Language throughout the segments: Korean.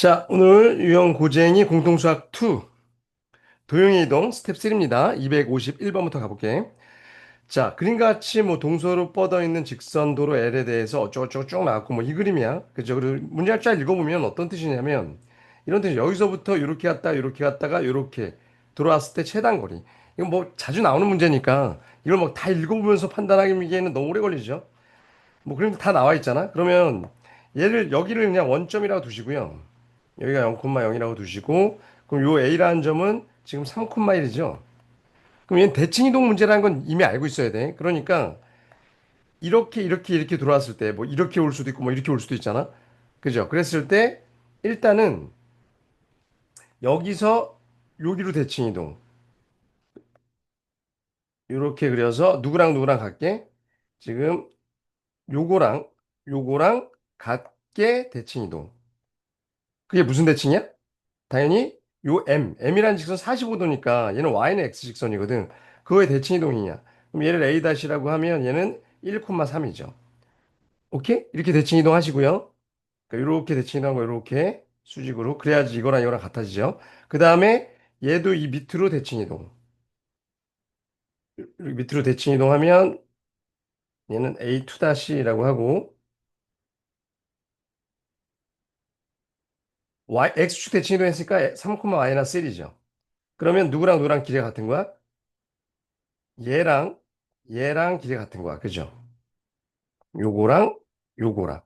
자, 오늘 유형 고쟁이 공통수학 2 도형의 이동 스텝 3입니다. 251번부터 가볼게. 자, 그림과 같이 뭐 동서로 뻗어 있는 직선 도로 L에 대해서 어쩌고저쩌고 쭉 나왔고 뭐 이 그림이야. 그죠? 그리고 문제를 잘 읽어보면 어떤 뜻이냐면 이런 뜻이 여기서부터 이렇게 갔다 이렇게 갔다가 이렇게 돌아왔을 때 최단 거리. 이건 뭐 자주 나오는 문제니까 이걸 뭐 다 읽어보면서 판단하기에는 너무 오래 걸리죠. 뭐 그런데 다 나와 있잖아. 그러면 얘를 여기를 그냥 원점이라고 두시고요. 여기가 0,0이라고 두시고 그럼 요 A라는 점은 지금 3,1이죠. 그럼 얘는 대칭이동 문제라는 건 이미 알고 있어야 돼. 그러니까 이렇게 들어왔을 때 뭐 이렇게 올 수도 있고 뭐 이렇게 올 수도 있잖아. 그죠? 그랬을 때 일단은 여기서 여기로 대칭이동 이렇게 그려서 누구랑 누구랑 같게 지금 요거랑 요거랑 같게 대칭이동. 그게 무슨 대칭이야? 당연히 요 M이라는 직선 45도니까 얘는 Y는 X 직선이거든. 그거의 대칭 이동이냐? 그럼 얘를 A-라고 하면 얘는 1,3이죠. 오케이? 이렇게 대칭 이동하시고요. 그러니까 이렇게 대칭 이동하고 이렇게 수직으로 그래야지 이거랑 이거랑 같아지죠. 그 다음에 얘도 이 밑으로 대칭 이동. 이렇게 밑으로 대칭 이동하면 얘는 A2-라고 하고 X축 대칭 이동했으니까 3,-1이죠. 그러면 누구랑 누구랑 길이가 같은 거야? 얘랑 얘랑 길이가 같은 거야. 그죠? 요거랑 요거랑.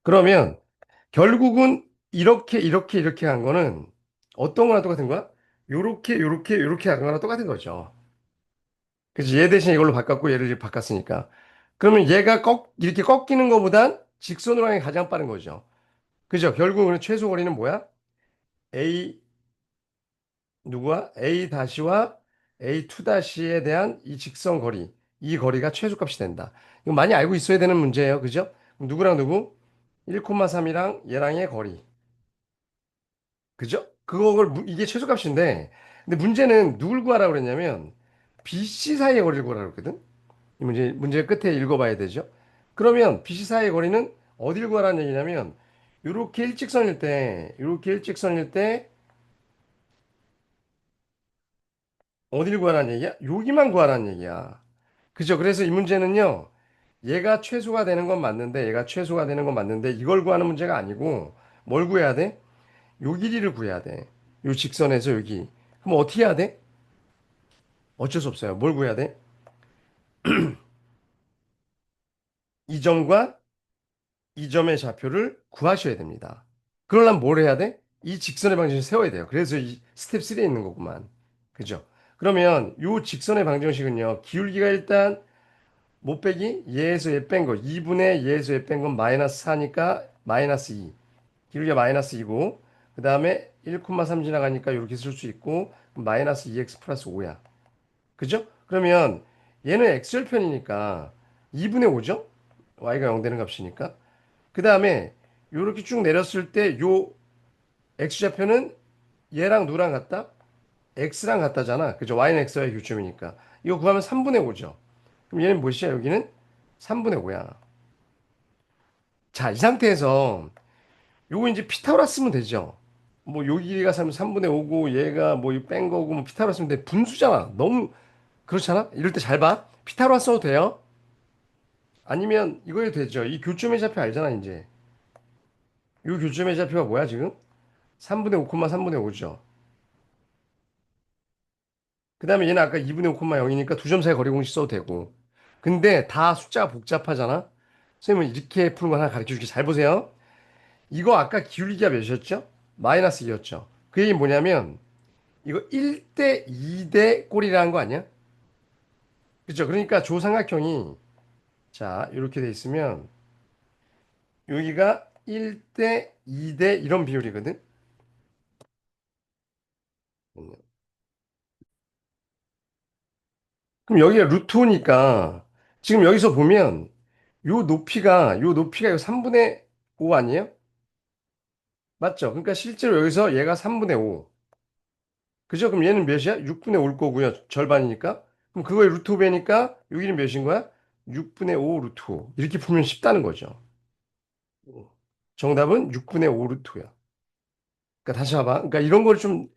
그러면 결국은 이렇게 한 거는 어떤 거랑 똑같은 거야? 요렇게 한 거랑 똑같은 거죠. 그치? 얘 대신 이걸로 바꿨고 얘를 이렇게 바꿨으니까. 그러면 얘가 이렇게 꺾이는 것보단 직선으로 하는 게 가장 빠른 거죠. 그죠? 결국은 최소 거리는 뭐야? A 누구와? A 다시와 A2 다시에 대한 이 직선 거리. 이 거리가 최소값이 된다. 이거 많이 알고 있어야 되는 문제예요. 그죠? 그럼 누구랑 누구? 1,3이랑 얘랑의 거리. 그죠? 이게 최소값인데, 근데 문제는 누굴 구하라고 그랬냐면, BC 사이의 거리를 구하라고 그랬거든? 이 문제 끝에 읽어봐야 되죠? 그러면 BC 사이의 거리는 어딜 구하라는 얘기냐면, 요렇게 일직선일 때, 어딜 구하라는 얘기야? 여기만 구하라는 얘기야. 그죠? 그래서 이 문제는요, 얘가 최소가 되는 건 맞는데, 이걸 구하는 문제가 아니고, 뭘 구해야 돼? 요 길이를 구해야 돼. 요 직선에서 여기. 그럼 어떻게 해야 돼? 어쩔 수 없어요. 뭘 구해야 돼? 이 점과 이 점의 좌표를 구하셔야 됩니다. 그러려면 뭘 해야 돼? 이 직선의 방정식을 세워야 돼요. 그래서 이 스텝 3에 있는 거구만. 그죠? 그러면 요 직선의 방정식은요. 기울기가 일단 못 빼기 얘에서 얘 뺀 거. 2분의 얘에서 얘 뺀 건 마이너스 4니까 마이너스 2. 기울기가 마이너스 2고 그 다음에 1,3 지나가니까 이렇게 쓸 수 있고 마이너스 2x 플러스 5야. 그죠? 그러면 얘는 x절편이니까 2분의 5죠? y가 0 되는 값이니까. 그 다음에 요렇게 쭉 내렸을 때 요 x좌표는 얘랑 누랑 같다? x랑 같다잖아. 그죠? y는 x와의 교점이니까. 이거 구하면 3분의 5죠. 그럼 얘는 무엇이야? 여기는 3분의 5야. 자, 이 상태에서 요거 이제 피타고라스 쓰면 되죠. 뭐 요 길이가 3분의 5고 얘가 뭐 뺀 거고 뭐 피타고라스 쓰면 돼. 분수잖아. 너무 그렇잖아? 이럴 때 잘 봐. 피타고라스 써도 돼요. 아니면 이거 해도 되죠. 이 교점의 좌표 알잖아, 이제. 이 교점의 좌표가 뭐야, 지금? 3분의 5, 3분의 5죠. 그 다음에 얘는 아까 2분의 5, 0이니까 두 점 사이 거리 공식 써도 되고. 근데 다 숫자가 복잡하잖아? 선생님은 이렇게 푸는 거 하나 가르쳐 줄게. 잘 보세요. 이거 아까 기울기가 몇이었죠? 마이너스 2였죠. 그 얘기 뭐냐면, 이거 1대 2대 꼴이라는 거 아니야? 그죠? 그러니까 조삼각형이, 자, 이렇게 돼 있으면, 여기가 1대 2대 이런 비율이거든? 그럼 여기가 루트 5니까 지금 여기서 보면 요 높이가 이거 3분의 5 아니에요? 맞죠? 그러니까 실제로 여기서 얘가 3분의 5. 그죠? 그럼 얘는 몇이야? 6분의 5일 거고요. 절반이니까. 그럼 그거의 루트 5배니까 여기는 몇인 거야? 6분의 5 루트 5. 이렇게 풀면 쉽다는 거죠. 정답은 6분의 5 루트 5야. 그러니까 다시 봐봐. 그러니까 이런 거를 좀,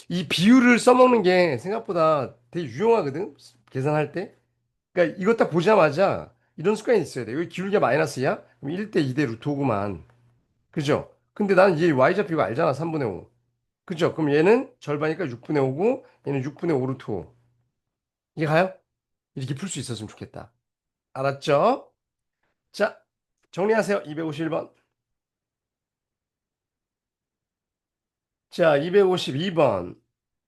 이 비율을 써먹는 게 생각보다 되게 유용하거든. 계산할 때. 그러니까 이거 딱 보자마자 이런 습관이 있어야 돼. 여기 기울기가 마이너스야? 그럼 1대 2대 루트 5구만. 그죠? 근데 나는 얘 y좌표 이거 알잖아. 3분의 5. 그죠? 그럼 얘는 절반이니까 6분의 5고 얘는 6분의 5 루트 5. 이게 가요? 이렇게 풀 수 있었으면 좋겠다. 알았죠? 자, 정리하세요. 251번. 자, 252번.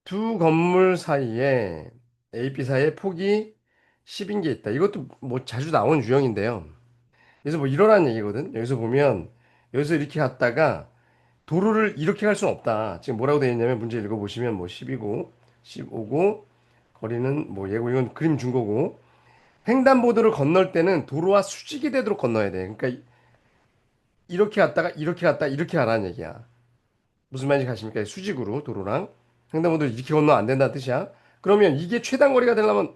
두 건물 사이에 A, B 사이에 폭이 10인 게 있다. 이것도 뭐 자주 나오는 유형인데요. 그래서 뭐 이러라는 얘기거든. 여기서 보면 여기서 이렇게 갔다가 도로를 이렇게 갈 수는 없다. 지금 뭐라고 되어 있냐면 문제 읽어보시면 뭐 10이고 15고 거리는 뭐 얘고 이건 그림 준 거고 횡단보도를 건널 때는 도로와 수직이 되도록 건너야 돼. 그러니까 이렇게 갔다가 이렇게 갔다 이렇게 가라는 얘기야. 무슨 말인지 가십니까? 수직으로 도로랑 횡단보도를 이렇게 건너 안 된다는 뜻이야. 그러면 이게 최단 거리가 되려면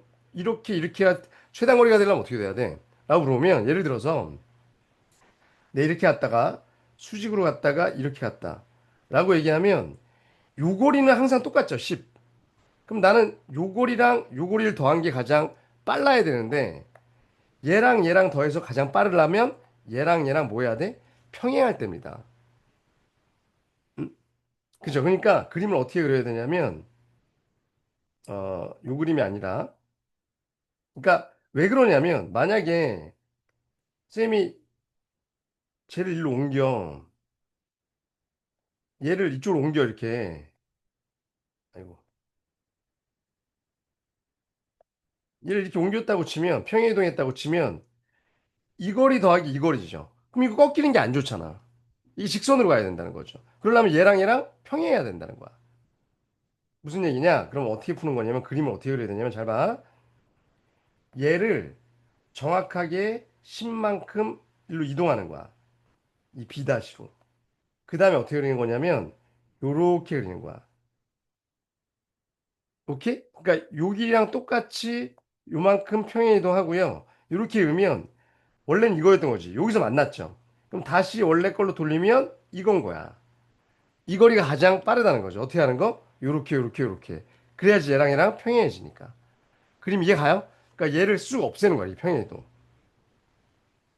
최단 거리가 되려면 어떻게 돼야 돼? 라고 물어보면 예를 들어서 내 이렇게 갔다가 수직으로 갔다가 이렇게 갔다. 라고 얘기하면 요거리는 항상 똑같죠. 10. 그럼 나는 요거리랑 요거리를 더한 게 가장 빨라야 되는데 얘랑 얘랑 더해서 가장 빠르려면 얘랑 얘랑 뭐 해야 돼? 평행할 때입니다. 음? 그죠? 그러니까 그림을 어떻게 그려야 되냐면 요 그림이 아니라 그러니까 왜 그러냐면 만약에 쌤이 쟤를 일로 옮겨 얘를 이쪽으로 옮겨 이렇게 아이고 얘를 이렇게 옮겼다고 치면 평행이동했다고 치면 이 거리 더하기 이 거리죠. 그럼 이거 꺾이는 게 안 좋잖아. 이 직선으로 가야 된다는 거죠. 그러려면 얘랑 얘랑 평행해야 된다는 거야. 무슨 얘기냐? 그럼 어떻게 푸는 거냐면 그림을 어떻게 그려야 되냐면 잘 봐. 얘를 정확하게 10만큼 일로 이동하는 거야. 이 B-로. 그 다음에 어떻게 그리는 거냐면 요렇게 그리는 거야. 오케이? 그러니까 여기랑 똑같이 요만큼 평행 이동하고요. 요렇게 그리면 원래는 이거였던 거지. 여기서 만났죠. 그럼 다시 원래 걸로 돌리면 이건 거야. 이 거리가 가장 빠르다는 거죠. 어떻게 하는 거? 요렇게 요렇게 요렇게. 그래야지 얘랑 얘랑 평행해지니까. 그림 이해 가요? 그러니까 얘를 쑥 없애는 거야. 이 평행이동.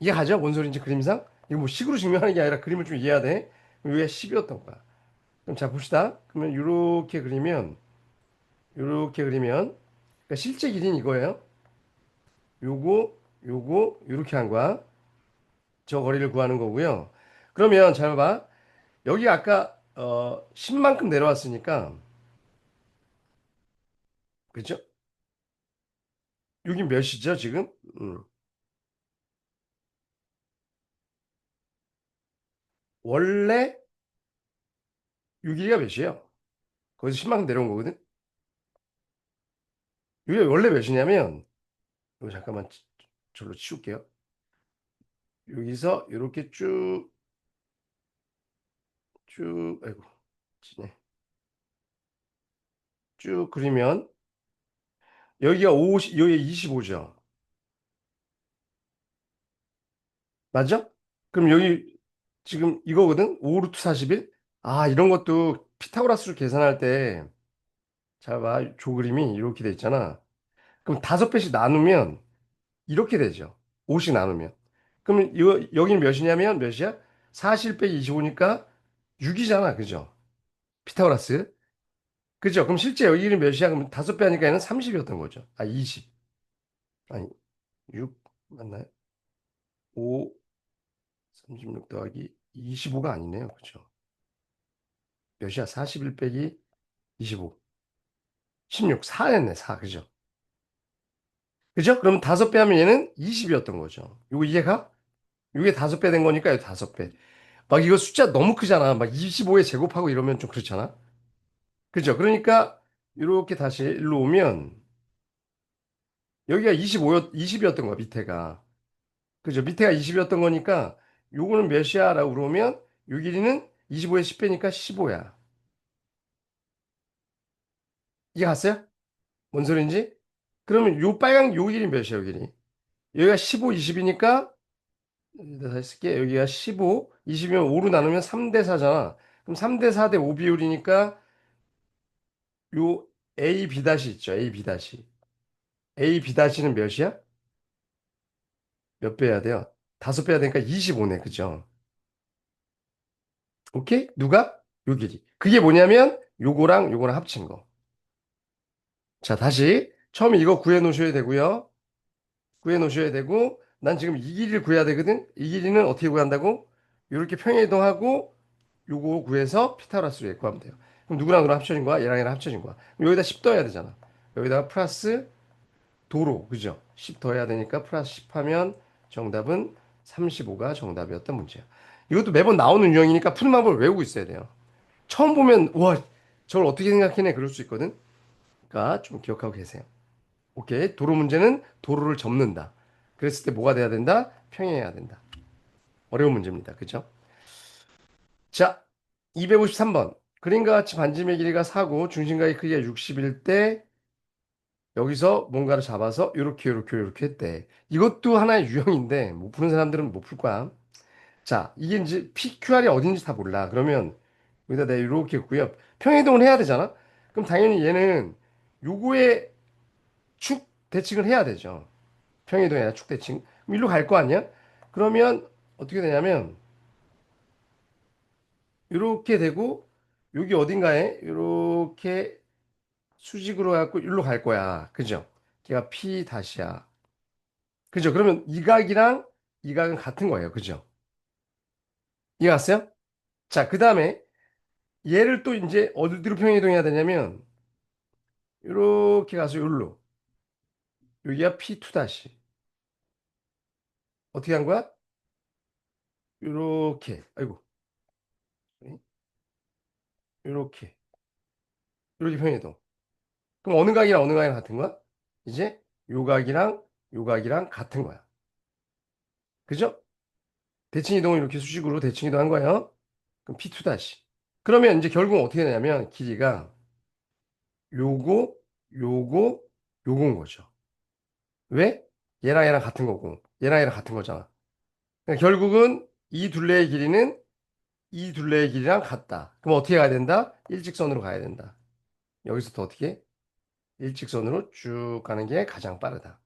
이해 가죠? 뭔 소리인지 그림상? 이거 뭐 식으로 증명하는 게 아니라 그림을 좀 이해해야 돼. 위에 10이었던 거야. 그럼 자 봅시다. 그러면 요렇게 그리면 그러니까 실제 길이는 이거예요. 요거 요거 요렇게 한 거야. 저 거리를 구하는 거고요. 그러면 잘 봐. 여기 아까 10만큼 내려왔으니까 그죠? 여기 몇이죠 지금? 음. 원래 요 길이가 몇이에요? 거기서 10만큼 내려온 거거든? 이게 원래 몇이냐면 이거 잠깐만 절로 치울게요. 여기서 이렇게 아이고 지네. 쭉 그리면 여기가 50, 여기 25죠. 맞죠? 그럼 여기 지금 이거거든? 5 루트 41? 아, 이런 것도 피타고라스로 계산할 때 잘 봐. 조 그림이 이렇게 돼 있잖아. 그럼 5배씩 나누면 이렇게 되죠. 5씩 나누면. 그럼 이거 여기는 몇이냐면 몇이야? 40 빼기 25니까 6이잖아. 그죠? 피타고라스. 그죠? 그럼 실제 여기는 몇이야? 그럼 5배 하니까 얘는 30이었던 거죠. 아, 20. 아니, 6 맞나요? 5, 36 더하기 25가 아니네요. 그죠? 몇이야? 41 빼기 25. 16. 4였네, 4. 그죠? 그죠? 그러면 5배 하면 얘는 20이었던 거죠. 이거 이해가? 이게 5배 된 거니까 이거 5배. 막 이거 숫자 너무 크잖아. 막 25에 제곱하고 이러면 좀 그렇잖아. 그죠? 그러니까 이렇게 다시 일로 오면 여기가 20이었던 거야, 밑에가. 그죠? 밑에가 20이었던 거니까 요거는 몇이야? 라고 물어보면 요 길이는 25에 10배니까 15야. 이게 갔어요? 뭔 소린지? 그러면 요 빨간 요 길이 몇이야, 요 길이? 여기가 15, 20이니까 여기다 다시 쓸게. 여기가 15, 20이면 5로 나누면 3대 4잖아. 그럼 3대 4대 5 비율이니까 요 A, B 다시 있죠. A, B 다시. A, B 다시는 몇이야? 몇 빼야 돼요? 다섯 빼야 되니까 25네. 그죠? 오케이? 누가? 요 길이. 그게 뭐냐면 요거랑 요거랑 합친 거. 자, 다시. 처음에 이거 구해 놓으셔야 되고요. 구해 놓으셔야 되고 난 지금 이 길이를 구해야 되거든. 이 길이는 어떻게 구한다고? 이렇게 평행이동하고 요거 구해서 피타고라스를 구하면 돼요. 그럼 누구랑 누구랑 합쳐진 거야? 얘랑 얘랑 합쳐진 거야. 그럼 여기다 10 더해야 되잖아. 여기다가 플러스 도로, 그죠? 10 더해야 되니까 플러스 10 하면 정답은 35가 정답이었던 문제야. 이것도 매번 나오는 유형이니까 푸는 방법을 외우고 있어야 돼요. 처음 보면 와 저걸 어떻게 생각해내 그럴 수 있거든. 그러니까 좀 기억하고 계세요. 오케이. 도로 문제는 도로를 접는다. 그랬을 때 뭐가 돼야 된다? 평행해야 된다. 어려운 문제입니다. 그죠? 자, 253번. 그림과 같이 반지름의 길이가 4고 중심각의 크기가 60일 때 여기서 뭔가를 잡아서 요렇게 했대. 이것도 하나의 유형인데 못 푸는 사람들은 못 풀 거야. 자, 이게 이제 PQR이 어딘지 다 몰라. 그러면 여기다 내가 이렇게 했고요. 평행이동을 해야 되잖아. 그럼 당연히 얘는 요거의 축 대칭을 해야 되죠. 평행이동이 아니라 축 대칭. 그럼 일로 갈 거 아니야? 그러면 어떻게 되냐면 요렇게 되고 여기 어딘가에 요렇게 수직으로 해갖고 일로 갈 거야. 그죠? 걔가 P 다시야. 그죠? 그러면 이 각이랑 이 각은 같은 거예요. 그죠? 이해 갔어요? 자, 그 다음에 얘를 또 이제 어디로 평행이동해야 되냐면 요렇게 가서 요로. 여기가 P2 다시. 어떻게 한 거야? 요렇게. 아이고. 요렇게. 요렇게 평행이동. 그럼 어느 각이랑 어느 각이랑 같은 거야? 이제 요 각이랑 요 각이랑 같은 거야. 그죠? 대칭 이동을 이렇게 수직으로 대칭 이동한 거예요. 그럼 P2 다시. 그러면 이제 결국은 어떻게 되냐면 길이가 요거, 요거, 요거인 거죠. 왜? 얘랑 얘랑 같은 거고, 얘랑 얘랑 같은 거잖아. 그러니까 결국은 이 둘레의 길이는 이 둘레의 길이랑 같다. 그럼 어떻게 가야 된다? 일직선으로 가야 된다. 여기서 또 어떻게? 일직선으로 쭉 가는 게 가장 빠르다.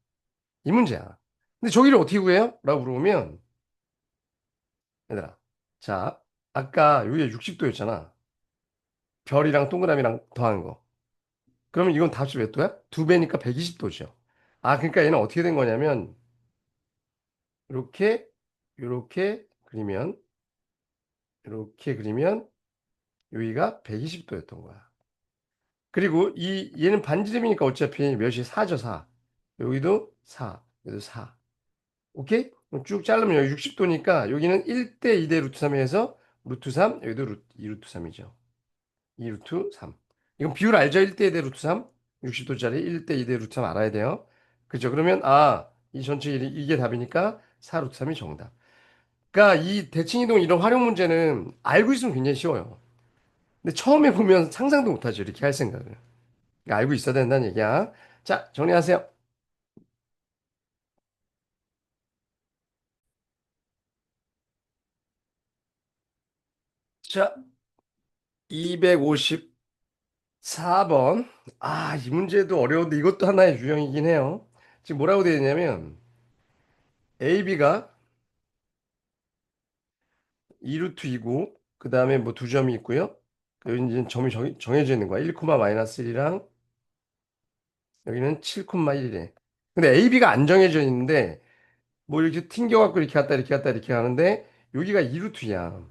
이 문제야. 근데 저기를 어떻게 구해요? 라고 물어보면, 얘들아. 자, 아까 여기가 60도였잖아. 별이랑 동그라미랑 더한 거. 그러면 이건 답이 몇 도야? 두 배니까 120도죠. 아, 그러니까 얘는 어떻게 된 거냐면, 이렇게, 이렇게 그리면, 이렇게 그리면, 여기가 120도였던 거야. 그리고 얘는 반지름이니까 어차피 몇이 4죠, 4. 여기도 4, 여기도 4. 오케이? 그럼 쭉 자르면 여기 60도니까 여기는 1대 2대 루트 3에 해서 루트 3, 여기도 2 루트 3이죠. 2 루트 3. 이건 비율 알죠? 1대 2대 루트 3. 60도짜리 1대 2대 루트 3 알아야 돼요. 그죠? 그러면 이 전체 이게 답이니까 4 루트 3이 정답. 그러니까 이 대칭이동 이런 활용 문제는 알고 있으면 굉장히 쉬워요. 근데 처음에 보면 상상도 못하죠. 이렇게 할 생각을. 그러니까 알고 있어야 된다는 얘기야. 자, 정리하세요. 자, 254번. 이 문제도 어려운데 이것도 하나의 유형이긴 해요. 지금 뭐라고 되어 있냐면 AB가 2루트 2고 그 다음에 뭐 두 점이 있고요. 여기 이제 점이 정해져 있는 거야. 1, 마이너스 1이랑 여기는 7, 1이래. 근데 AB가 안 정해져 있는데 뭐 이렇게 튕겨갖고 이렇게 갔다 이렇게 갔다 이렇게 하는데 여기가 2루트야.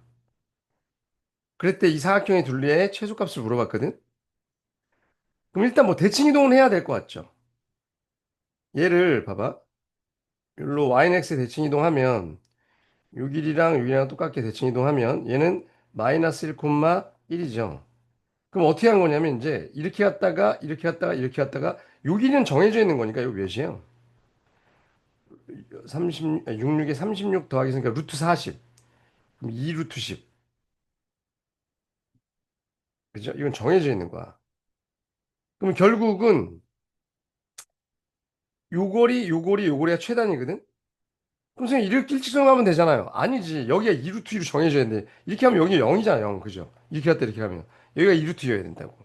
그랬대 이 사각형의 둘레의 최소값을 물어봤거든. 그럼 일단 뭐 대칭 이동은 해야 될 것 같죠. 얘를 봐봐. 여기로 yx 대칭 이동하면 요 길이랑 요 길이랑 똑같게 대칭 이동하면 얘는 마이너스 1, 1이죠. 그럼 어떻게 한 거냐면 이제 이렇게 갔다가 이렇게 갔다가 이렇게 갔다가 요 길이는 정해져 있는 거니까 요 몇이에요? 66에 36 더하기 니까 루트 40. 그럼 2 루트 10. 그죠? 이건 정해져 있는 거야. 그럼 결국은 요거리가 최단이거든? 그럼 선생님 이렇게 일직선하면 되잖아요. 아니지. 여기가 2루트 2로 정해져야 돼. 이렇게 하면 여기 0이잖아, 0. 그죠? 이렇게 할 때 이렇게 하면. 여기가 2루트 2여야 된다고.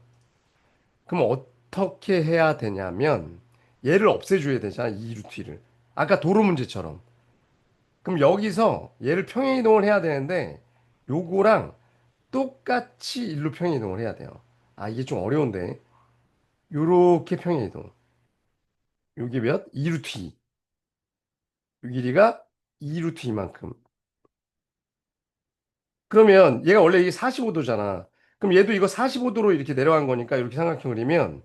그럼 어떻게 해야 되냐면 얘를 없애줘야 되잖아, 2루트 2를. 아까 도로 문제처럼. 그럼 여기서 얘를 평행이동을 해야 되는데 요거랑 똑같이 일로 평행이동을 해야 돼요. 아, 이게 좀 어려운데. 요렇게 평행이동. 요게 몇? 2루트 2. 요 길이가 2루트 2만큼. 그러면 얘가 원래 이게 45도잖아. 그럼 얘도 이거 45도로 이렇게 내려간 거니까 이렇게 삼각형 그리면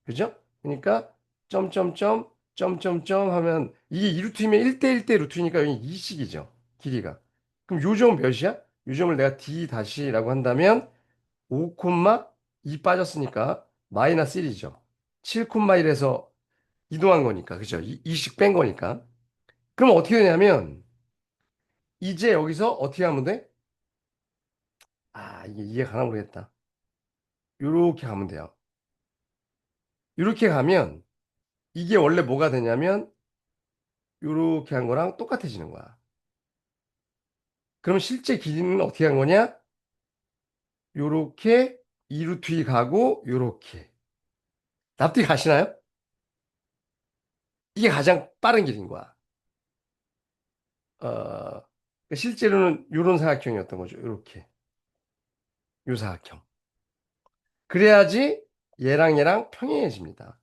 그죠? 그러니까 점점점 점점점 하면 이게 2루트이면 1대 1대 루트니까 여기 2식이죠. 길이가. 그럼 요 점 몇이야? 요 점을 내가 D 다시라고 한다면 5,2 빠졌으니까 마이너스 1이죠. 7,1에서 이동한 거니까. 그죠? 2식 뺀 거니까. 그럼 어떻게 되냐면 이제 여기서 어떻게 하면 돼? 아, 이게 이해 가나 모르겠다. 요렇게 가면 돼요. 요렇게 가면 이게 원래 뭐가 되냐면 요렇게 한 거랑 똑같아지는 거야. 그럼 실제 길이는 어떻게 한 거냐? 요렇게 2루트 2 가고 요렇게. 납득이 가시나요? 이게 가장 빠른 길인 거야. 실제로는 요런 사각형이었던 거죠. 요렇게. 요 사각형. 그래야지 얘랑 얘랑 평행해집니다.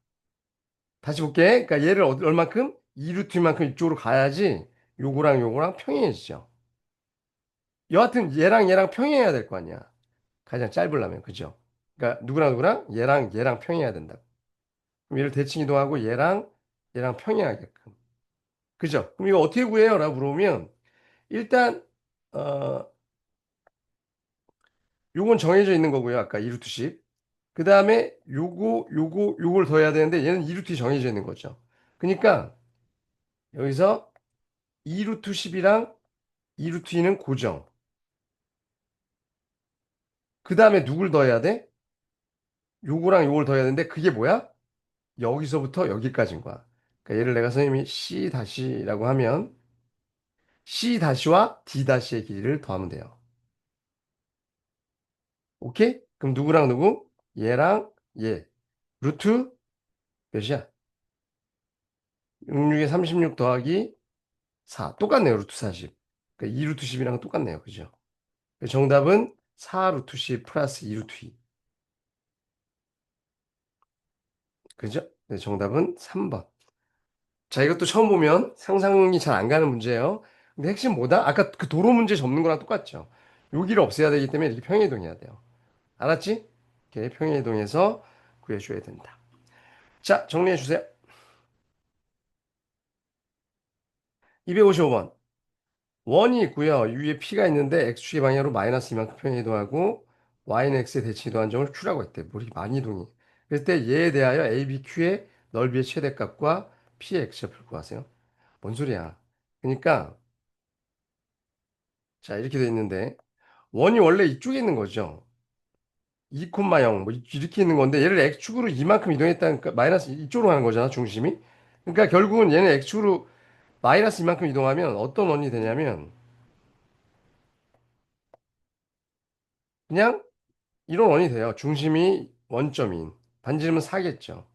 다시 볼게. 그러니까 얘를 얼만큼? 2루트 2만큼 이쪽으로 가야지 요거랑 요거랑 평행해지죠. 여하튼 얘랑 얘랑 평행해야 될 거 아니야. 가장 짧으려면. 그죠? 그러니까 누구랑 누구랑 얘랑 얘랑 평행해야 된다고. 그럼 얘를 대칭 이동하고 얘랑 얘랑 평행하게끔. 그죠? 그럼 이거 어떻게 구해요? 라고 물어보면 일단 어 요건 정해져 있는 거고요. 아까 2루트씩. 그 다음에 요걸 더해야 되는데 얘는 2루트 정해져 있는 거죠. 그러니까 여기서 2루트 10이랑 2루트 2는 고정. 그 다음에 누굴 더해야 돼? 요거랑 요걸 더해야 되는데 그게 뭐야? 여기서부터 여기까지인 거야. 그러니까 얘를 내가 선생님이 C 다시라고 하면 C 다시와 D 다시의 길이를 더하면 돼요. 오케이? 그럼 누구랑 누구? 얘랑 얘. 루트 몇이야? 66에 36 더하기 4. 똑같네요. 루트 40. 그러니까 2 루트 10이랑 똑같네요. 그죠? 정답은 4 루트 10 플러스 2 루트 2. 그죠? 네, 정답은 3번. 자, 이것도 처음 보면 상상이 잘 안 가는 문제예요. 근데 핵심 뭐다? 아까 그 도로 문제 접는 거랑 똑같죠. 여기를 없애야 되기 때문에 이렇게 평행이동해야 돼요. 알았지? 이렇게 평행이동해서 구해줘야 된다. 자, 정리해 주세요. 255번. 원이 있고요. 위에 P가 있는데 X축의 방향으로 마이너스 이만큼 평행이동하고 Y는 X의 대칭 이동한 점을 Q라고 했대. 뭐 이렇게 많이 이동이. 그럴 때 얘에 대하여 ABQ의 넓이의 최대값과 P의 X좌표를 구하세요. 뭔 소리야. 그러니까 자 이렇게 돼 있는데 원이 원래 이쪽에 있는 거죠. 2,0 뭐 이렇게 있는 건데 얘를 X축으로 이만큼 이동했다니까 마이너스 이쪽으로 가는 거잖아 중심이. 그러니까 결국은 얘는 X축으로 마이너스 이만큼 이동하면 어떤 원이 되냐면 그냥 이런 원이 돼요. 중심이 원점인. 반지름은 4겠죠.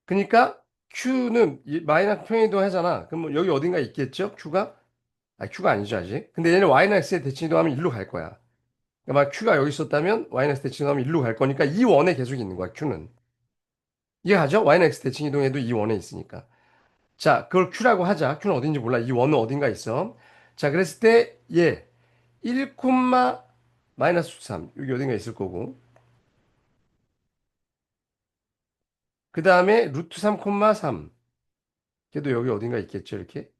그러니까 Q는 마이너스 평행이동 하잖아. 그럼 뭐 여기 어딘가 있겠죠? Q가? 아, Q가 아니죠, 아직. 근데 얘는 Y나 X에 대칭이동하면 일로 갈 거야. 그러니까 막 Q가 여기 있었다면 Y나 X 대칭이동하면 일로 갈 거니까 이 원에 계속 있는 거야, Q는. 이해가죠? Y나 X 대칭이동해도 이 원에 있으니까. 자, 그걸 Q라고 하자. Q는 어딘지 몰라. 이 원은 어딘가 있어. 자, 그랬을 때 얘 1, 마이너스 3. 여기 어딘가 있을 거고. 그 다음에 루트 3, 3. 걔도 여기 어딘가 있겠죠, 이렇게.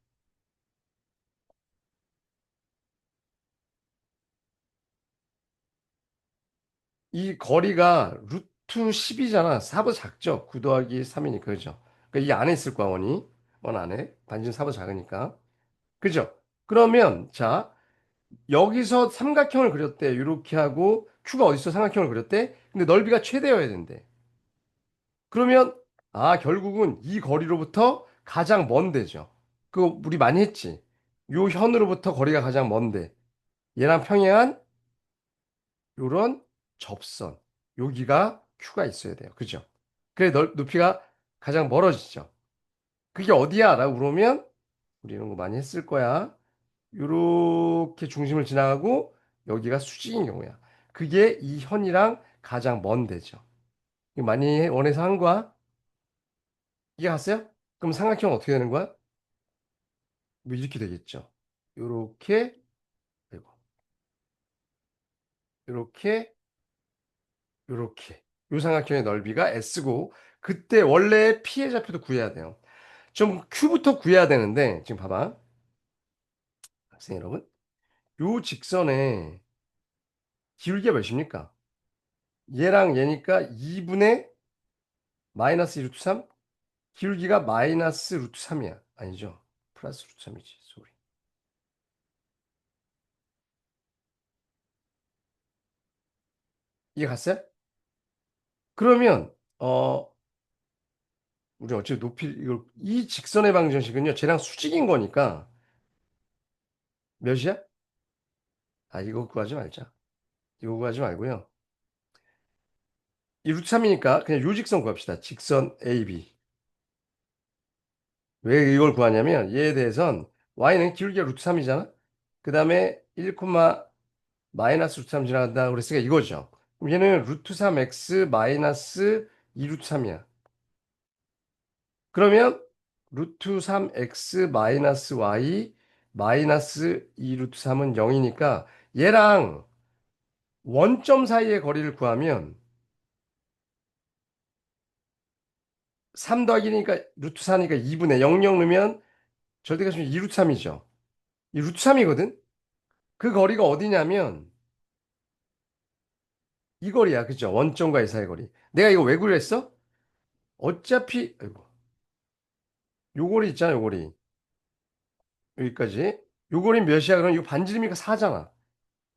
이 거리가 루트 10이잖아. 4보다 작죠? 9 더하기 3이니까, 그죠? 그러니까 이 안에 있을 거야, 원이. 원 안에. 반지름 4보다 작으니까. 그죠? 그러면, 자, 여기서 삼각형을 그렸대. 이렇게 하고, Q가 어디서 삼각형을 그렸대? 근데 넓이가 최대여야 된대. 그러면, 아, 결국은 이 거리로부터 가장 먼 데죠. 그거 우리 많이 했지. 요 현으로부터 거리가 가장 먼데 얘랑 평행한 요런 접선. 여기가 Q가 있어야 돼요. 그죠? 그래 높이가 가장 멀어지죠. 그게 어디야? 라고 물으면 우리 이런 거 많이 했을 거야. 요렇게 중심을 지나가고 여기가 수직인 경우야. 그게 이 현이랑 가장 먼 데죠. 이거 많이 원해서 한 거야? 이게 갔어요? 그럼 삼각형 어떻게 되는 거야? 뭐 이렇게 되겠죠. 요렇게 되고 요렇게 요렇게 요 삼각형의 넓이가 S고 그때 원래 P의 좌표도 구해야 돼요. 좀 Q부터 구해야 되는데 지금 봐봐. 학생 여러분. 요 직선의 기울기가 몇입니까? 얘랑 얘니까 2분의 마이너스 루트 3? 기울기가 마이너스 루트 3이야. 아니죠. 플러스 루트 3이지. 소리. 이해 갔어요? 그러면 우리 어차피 높이 이걸 이 직선의 방정식은요. 쟤랑 수직인 거니까 몇이야? 아 이거 구하지 말자. 이거 구하지 말고요. 이 루트 3이니까 그냥 요 직선 구합시다. 직선 AB. 왜 이걸 구하냐면 얘에 대해선 y는 기울기가 루트 3이잖아. 그 다음에 1, 마이너스 루트 3 지나간다 그랬으니까 이거죠. 그럼 얘는 루트 3x 마이너스 2 루트 3이야. 그러면 루트 3x 마이너스 y 마이너스 2 루트 3은 0이니까 얘랑 원점 사이의 거리를 구하면 3 더하기 니까 루트 4니까 2분의 0 넣으면 절대값이 2 루트 3이죠. 이 루트 3이거든. 그 거리가 어디냐면 이 거리야. 그죠? 원점과 이 사이 거리. 내가 이거 왜 그랬어? 어차피 아이고, 요 거리 있잖아, 요 거리. 여기까지. 요 거리 몇이야? 그럼 이거 반지름이니까 4잖아.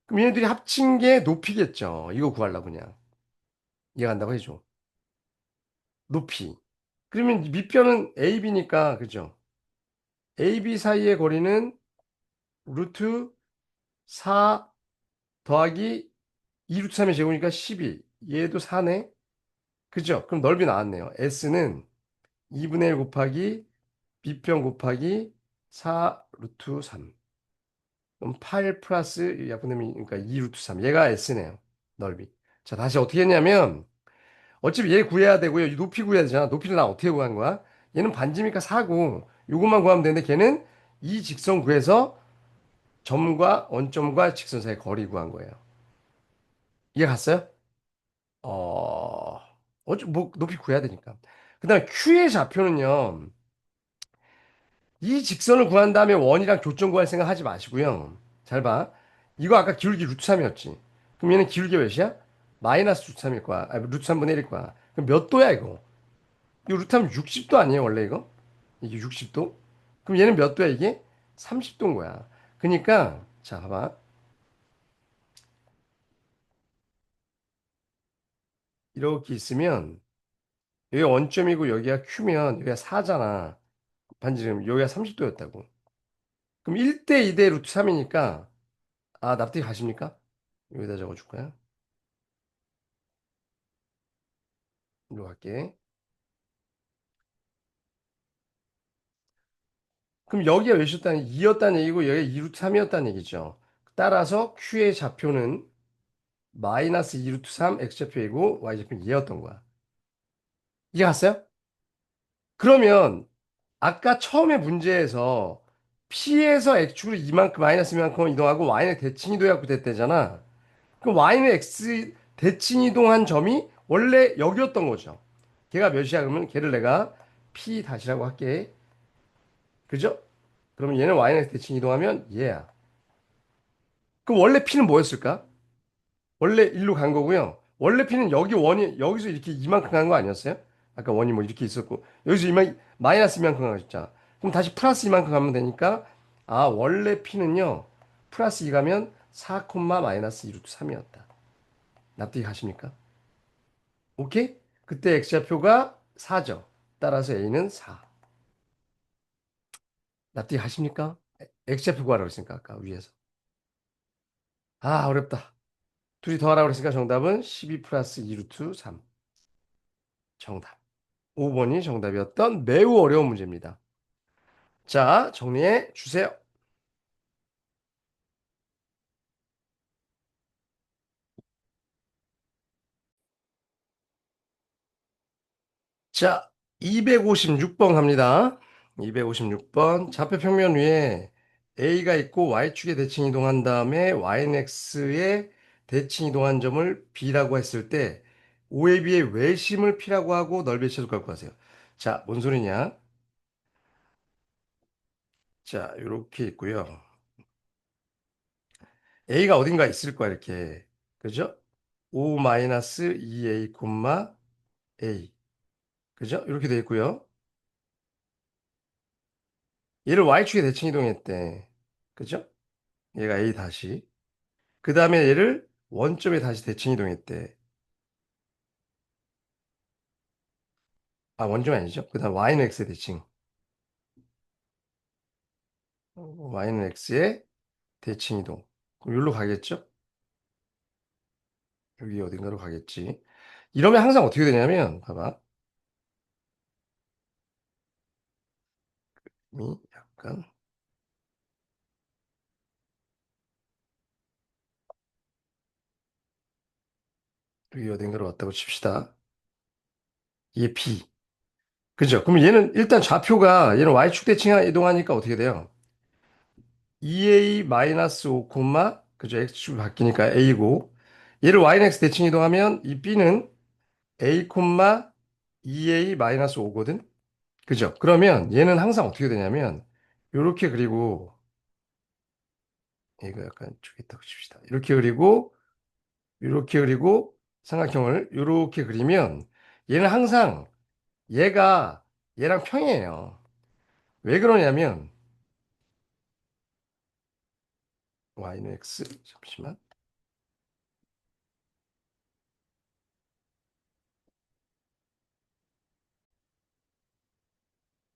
그럼 얘네들이 합친 게 높이겠죠. 이거 구하려고 그냥. 이해간다고 해줘. 높이. 그러면 밑변은 AB니까, 그죠? AB 사이의 거리는 루트 4 더하기 2 루트 3의 제곱이니까 12. 얘도 4네. 그죠? 그럼 넓이 나왔네요. S는 2분의 1 곱하기 B평 곱하기 4 루트 3. 그럼 8 플러스 약분되면 그러니까 2 루트 3. 얘가 S네요. 넓이. 자, 다시 어떻게 했냐면 어차피 얘 구해야 되고요. 이 높이 구해야 되잖아. 높이를 나 어떻게 구한 거야? 얘는 반지니까 4고 요것만 구하면 되는데 걔는 이 직선 구해서 점과 원점과 직선 사이 거리 구한 거예요. 이해 갔어요? 뭐 높이 구해야 되니까. 그다음에 Q의 좌표는요. 이 직선을 구한 다음에 원이랑 교점 구할 생각 하지 마시고요. 잘 봐. 이거 아까 기울기 루트 3이었지. 그럼 얘는 기울기 몇이야? 마이너스 루트 3일 거야. 아, 루트 3분의 1일 거야. 그럼 몇 도야, 이거? 이거 루트 하면 60도 아니에요, 원래 이거? 이게 60도? 그럼 얘는 몇 도야, 이게? 30도인 거야. 그러니까, 자, 봐봐. 이렇게 있으면, 여기가 원점이고 여기가 Q면 여기가 4잖아. 반지름, 여기가 30도였다고. 그럼 1대 2대 루트 3이니까, 아, 납득이 가십니까? 여기다 적어줄 거야. 이리로 갈게. 그럼 여기가 몇이었다는 2였다는 얘기고 여기가 2 루트 3이었다는 얘기죠. 따라서 Q의 좌표는 마이너스 2 루트 3 X좌표이고 Y좌표는 얘였던 거야. 이해 갔어요? 그러면 아까 처음에 문제에서 P에서 X축으로 이만큼 마이너스 이만큼 이동하고 Y는 대칭 이동해갖고 됐대잖아. 그럼 Y는 X 대칭 이동한 점이 원래 여기였던 거죠. 걔가 몇이야? 그러면 걔를 내가 P 다시라고 할게. 그죠? 그러면 얘는 Y는 대칭 이동하면 얘야. 그럼 원래 P는 뭐였을까? 원래 일로 간 거고요. 원래 P는 여기 원이 여기서 이렇게 이만큼 간 거 아니었어요? 아까 원이 뭐 이렇게 있었고 여기서 마이너스 이만큼 가셨잖아. 그럼 다시 플러스 이만큼 가면 되니까 아 원래 P는요 플러스 2 가면 4 마이너스 2 루트 3이었다. 납득이 가십니까? 오케이? 그때 X좌표가 4죠. 따라서 A는 4. 납득하십니까? x좌표 구하라고 했으니까 아까 위에서. 아, 어렵다. 둘이 더하라고 했으니까 정답은 12 플러스 2 루트 3. 정답. 5번이 정답이었던 매우 어려운 문제입니다. 자, 정리해 주세요. 자, 256번 갑니다. 256번. 좌표 평면 위에 A가 있고 Y축에 대칭 이동한 다음에 YX에 대칭 이동한 점을 B라고 했을 때 OAB의 외심을 P라고 하고 넓이의 최소값 구하세요. 자, 뭔 소리냐? 자, 이렇게 있고요. A가 어딘가 있을 거야, 이렇게. 그죠? 5-2A, A. 그죠? 이렇게 돼 있고요. 얘를 Y축에 대칭 이동했대. 그죠? 얘가 A 다시. 그 다음에 얘를 원점에 다시 대칭 이동했대. 아, 원점 아니죠? 그 다음 Y는 X에 대칭. Y는 X에 대칭 이동. 그럼 여기로 가겠죠? 여기 어딘가로 가겠지. 이러면 항상 어떻게 되냐면, 봐봐. 이 약간, 여기 어딘가로 왔다고 칩시다. 이게 B. 그죠? 그럼 얘는 일단 좌표가, 얘는 Y축 대칭 이동하니까 어떻게 돼요? 2A-5, 그죠? X축이 바뀌니까 A고, 얘를 Y는 X 대칭 이동하면 이 B는 A, 2A-5거든? 그죠? 그러면 얘는 항상 어떻게 되냐면, 요렇게 그리고, 이거 약간 쪽에 있다고 칩시다. 이렇게 그리고, 삼각형을 요렇게 그리면, 얘는 항상 얘가 얘랑 평이에요. 왜 그러냐면, y는 x, 잠시만.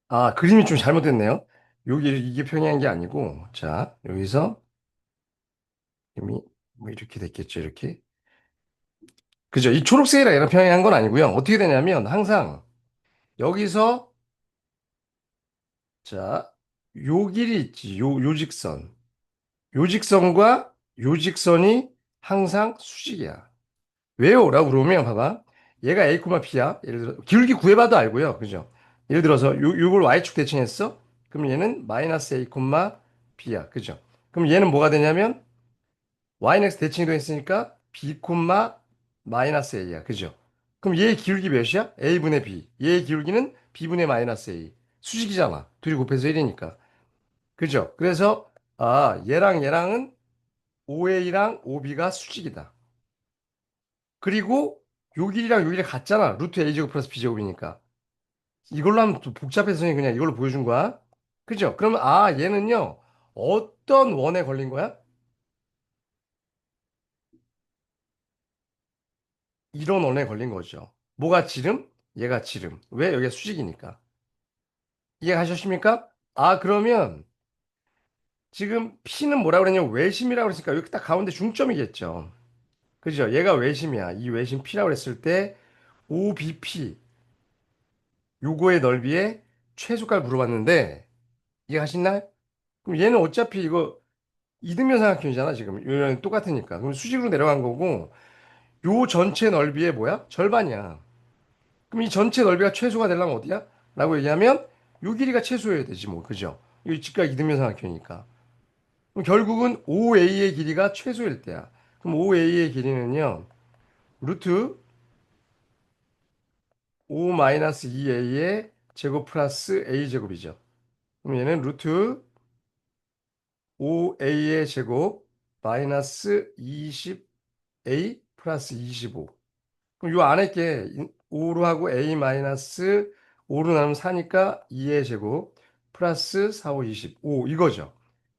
아, 그림이 좀 잘못됐네요. 여기 이게 평이한 게 아니고, 자, 여기서 이미 뭐 이렇게 됐겠죠, 이렇게. 그죠? 이 초록색이랑 얘랑 평행한 건 아니고요. 어떻게 되냐면 항상 여기서 자, 요 길이 있지. 요 직선. 요 직선과 요 직선이 항상 수직이야. 왜요? 라고 물어보면 봐봐. 얘가 A, B야. 예를 들어 기울기 구해봐도 알고요. 그죠? 예를 들어서 요걸 Y축 대칭했어. 그럼 얘는 마이너스 A, B야. 그죠? 그럼 얘는 뭐가 되냐면 Y는 X 대칭도 했으니까 B, 마이너스 A야. 그죠? 그럼 얘의 기울기 몇이야? A분의 B. 얘의 기울기는 B분의 마이너스 A. 수직이잖아. 둘이 곱해서 1이니까. 그죠? 그래서 아, 얘랑 얘랑은 OA랑 OB가 수직이다. 그리고 요 길이랑 요 길이 같잖아. 루트 A제곱 플러스 B제곱이니까. 이걸로 하면 또 복잡해서 그냥 이걸로 보여준 거야. 그죠? 그러면 아, 얘는요. 어떤 원에 걸린 거야? 이런 원에 걸린 거죠. 뭐가 지름? 얘가 지름. 왜? 여기가 수직이니까. 이해가셨습니까? 아, 그러면 지금 P는 뭐라 그랬냐면 외심이라고 그랬으니까 여기 딱 가운데 중점이겠죠. 그죠? 얘가 외심이야. 이 외심 P라고 그랬을 때 OBP 요거의 넓이의 최소값을 물어봤는데 이해하시나요? 그럼 얘는 어차피 이거 이등변 삼각형이잖아 지금. 이거는 똑같으니까. 그럼 수직으로 내려간 거고 요 전체 넓이의 뭐야? 절반이야. 그럼 이 전체 넓이가 최소가 되려면 어디야? 라고 얘기하면 요 길이가 최소여야 되지 뭐. 그죠? 이 직각 이등변 삼각형이니까. 그럼 결국은 OA의 길이가 최소일 때야. 그럼 OA의 길이는요. 루트 5-2A의 제곱 플러스 A 제곱이죠. 그럼 얘는 루트 5A의 제곱 마이너스 20A 플러스 25. 그럼 요 안에 게 5로 하고 A 마이너스 5로 나누면 4니까 2의 제곱 플러스 4, 5, 25 이거죠.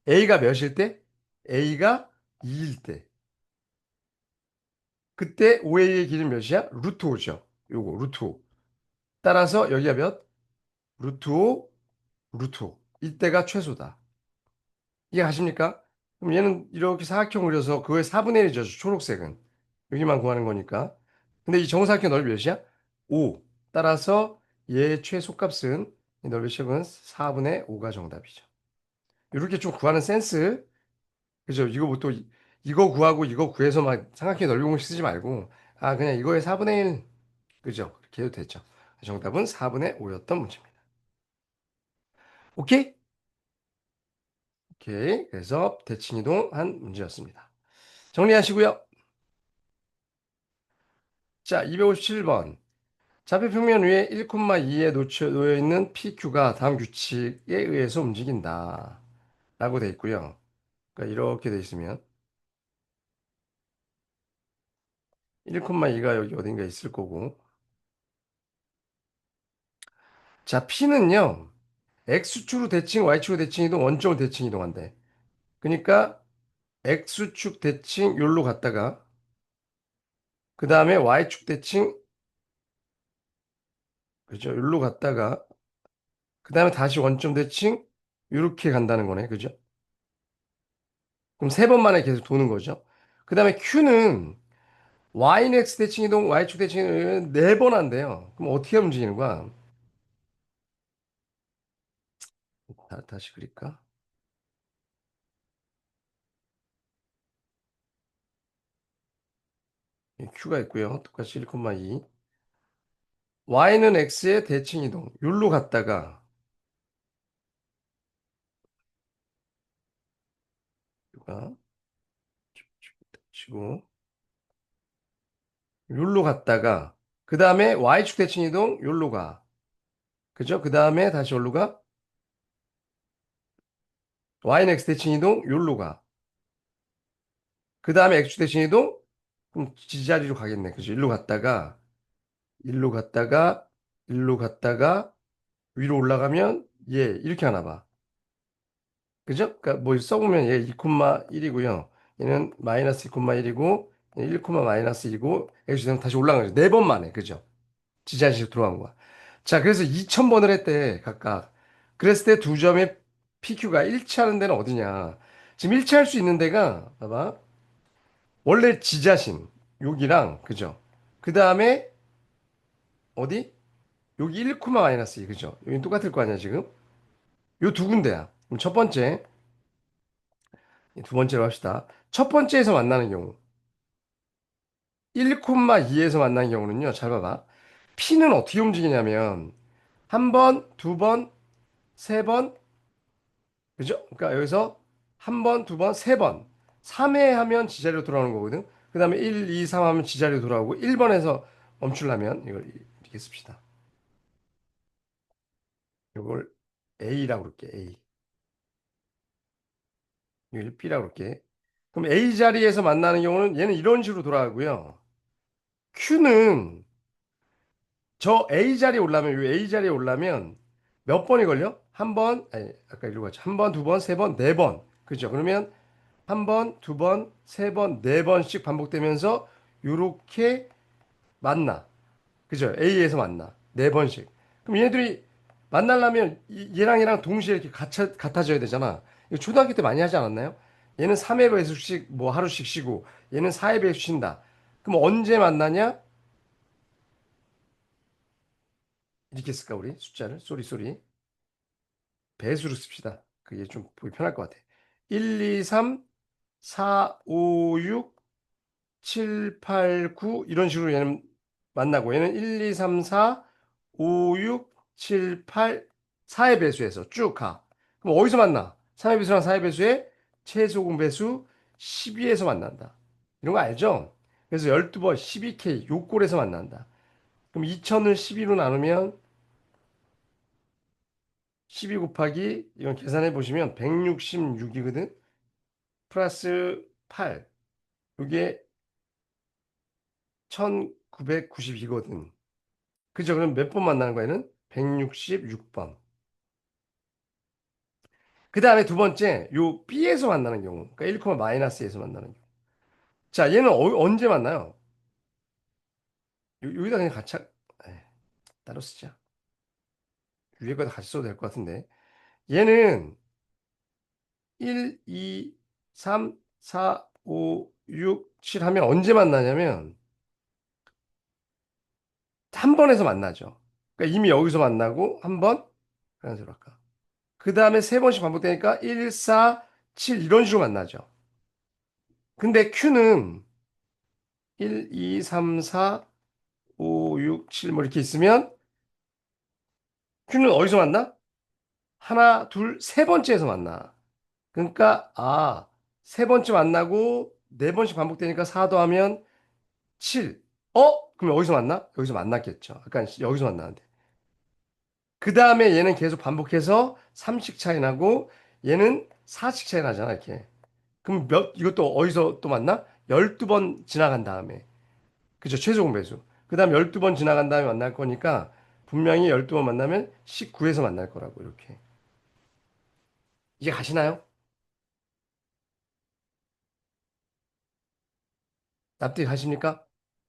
A가 몇일 때? A가 2일 때. 그때 OA의 길이는 몇이야? 루트 5죠. 요거 루트 5. 따라서 여기가 몇? 루트 5, 루트 5. 이때가 최소다. 이해 가십니까? 그럼 얘는 이렇게 사각형 그려서 그거의 4분의 1이죠. 초록색은. 여기만 구하는 거니까. 근데 이 정사각형 넓이 몇이야? 5. 따라서 얘의 최소값은 이 넓이 최소는 4분의 5가 정답이죠. 이렇게 좀 구하는 센스. 그죠? 이거 뭐 또 이거 구하고 이거 구해서 막 삼각형 넓이 공식 쓰지 말고 아 그냥 이거의 4분의 1. 그죠? 그렇게 해도 되죠. 정답은 4분의 5였던 문제입니다. 오케이? 오케이. 그래서 대칭이동한 문제였습니다. 정리하시고요. 자, 257번. 좌표 평면 위에 1,2에 놓여 있는 PQ가 다음 규칙에 의해서 움직인다. 라고 돼 있고요. 그러니까 이렇게 돼 있으면 1,2가 여기 어딘가 있을 거고. 자, P는요. X축으로 대칭, Y축으로 대칭 이동, 원점으로 대칭 이동한대. 그러니까 X축 대칭 요로 갔다가 그 다음에 Y축 대칭 그죠? 요로 갔다가 그 다음에 다시 원점 대칭 요렇게 간다는 거네. 그죠? 그럼 세 번 만에 계속 도는 거죠. 그 다음에 Q는 Y는 X 대칭 이동, Y축 대칭 이동 네 번 한대요. 그럼 어떻게 움직이는 거야? 다시 그릴까? Q가 있고요. 똑같이 1,2. Y는 X의 대칭 이동. 요로 갔다가 Q가 치고 요로 갔다가 그 다음에 Y축 대칭 이동 요로 가. 그죠? 그 다음에 다시 요로 가. Y는 X 대칭 이동 요로 가. 그 다음에 X축 대칭 이동 그럼 지자리로 가겠네. 그죠? 일로 갔다가 일로 갔다가 일로 갔다가 위로 올라가면 얘 이렇게 하나 봐. 그죠? 그러니까 뭐 써보면 얘 2,1이고요. 얘는 마이너스 2,1이고 1, 마이너스 1이고 X축 다시 올라가는 거죠. 네 번 만에. 그죠? 지자리로 들어간 거야. 자, 그래서 2,000번을 했대, 각각. 그랬을 때 두 점의 PQ가 일치하는 데는 어디냐? 지금 일치할 수 있는 데가, 봐봐. 원래 지자신, 여기랑, 그죠? 그 다음에, 어디? 여기 1, 마이너스 2, 그죠? 여기 똑같을 거 아니야, 지금? 요 두 군데야. 그럼 첫 번째, 두 번째로 합시다. 첫 번째에서 만나는 경우, 1,2에서 만나는 경우는요, 잘 봐봐. P는 어떻게 움직이냐면, 한 번, 두 번, 세 번, 그죠? 그러니까 여기서 한 번, 두 번, 세 번. 3회 하면 지자리로 돌아오는 거거든. 그 다음에 1, 2, 3 하면 지자리로 돌아오고 1번에서 멈추려면 이걸 이렇게 씁시다. 이걸 A라고 그럴게. A. 이걸 B라고 그럴게. 그럼 A 자리에서 만나는 경우는 얘는 이런 식으로 돌아가고요. Q는 저 A 자리에 올라면 이 A 자리에 올라면 몇 번이 걸려? 한 번, 아니, 아까 이리로 갔죠. 한 번, 두 번, 세 번, 네 번. 그죠? 그러면 한 번, 두 번, 세 번, 네 번씩 반복되면서 요렇게 만나. 그죠? A에서 만나. 네 번씩. 그럼 얘네들이 만나려면 얘랑 얘랑 동시에 이렇게 같아져야 되잖아. 이거 초등학교 때 많이 하지 않았나요? 얘는 3회 배수씩 뭐 하루씩 쉬고 얘는 4회 배수 쉰다. 그럼 언제 만나냐? 이렇게 쓸까 우리 숫자를? 쏘리. 배수로 씁시다. 그게 좀 보기 편할 것 같아. 1, 2, 3, 4, 5, 6, 7, 8, 9 이런 식으로 얘는 만나고 얘는 1, 2, 3, 4, 5, 6, 7, 8, 4의 배수에서 쭉 가. 그럼 어디서 만나? 3의 배수랑 4의 배수의 최소공 배수 12에서 만난다. 이런 거 알죠? 그래서 12번 12K 요 꼴에서 만난다. 그럼 2000을 12로 나누면 12 곱하기 이건 계산해 보시면 166이거든. 플러스 8. 이게 1992거든. 그죠? 그럼 몇 번 만나는 거야, 얘는? 166번. 그 다음에 두 번째, 요 B에서 만나는 경우. 그러니까 1, 마이너스에서 만나는 경우. 자, 얘는 언제 만나요? 여기다 그냥 같이, 에이, 따로 쓰자. 위에 거다 같이 써도 될 것 같은데. 얘는 1, 2, 3, 4, 5, 6, 7 하면 언제 만나냐면 한 번에서 만나죠. 그러니까 이미 여기서 만나고 한 번, 그런 식으로 할까. 그 다음에 세 번씩 반복되니까 1, 4, 7 이런 식으로 만나죠. 근데 Q는 1, 2, 3, 4, 5, 6, 7 뭐 이렇게 있으면 Q는 어디서 만나? 하나, 둘, 세 번째에서 만나. 그러니까 세 번째 만나고 네 번씩 반복되니까 4 더하면 7. 그럼 여기서 만나? 여기서 만났겠죠. 아까 여기서 만나는데. 그 다음에 얘는 계속 반복해서 3씩 차이 나고 얘는 4씩 차이 나잖아, 이렇게. 그럼 이것도 어디서 또 만나? 12번 지나간 다음에. 그죠? 최소 공배수. 그 다음 12번 지나간 다음에 만날 거니까 분명히 12번 만나면 19에서 만날 거라고, 이렇게. 이게 가시나요? 납득이 가십니까?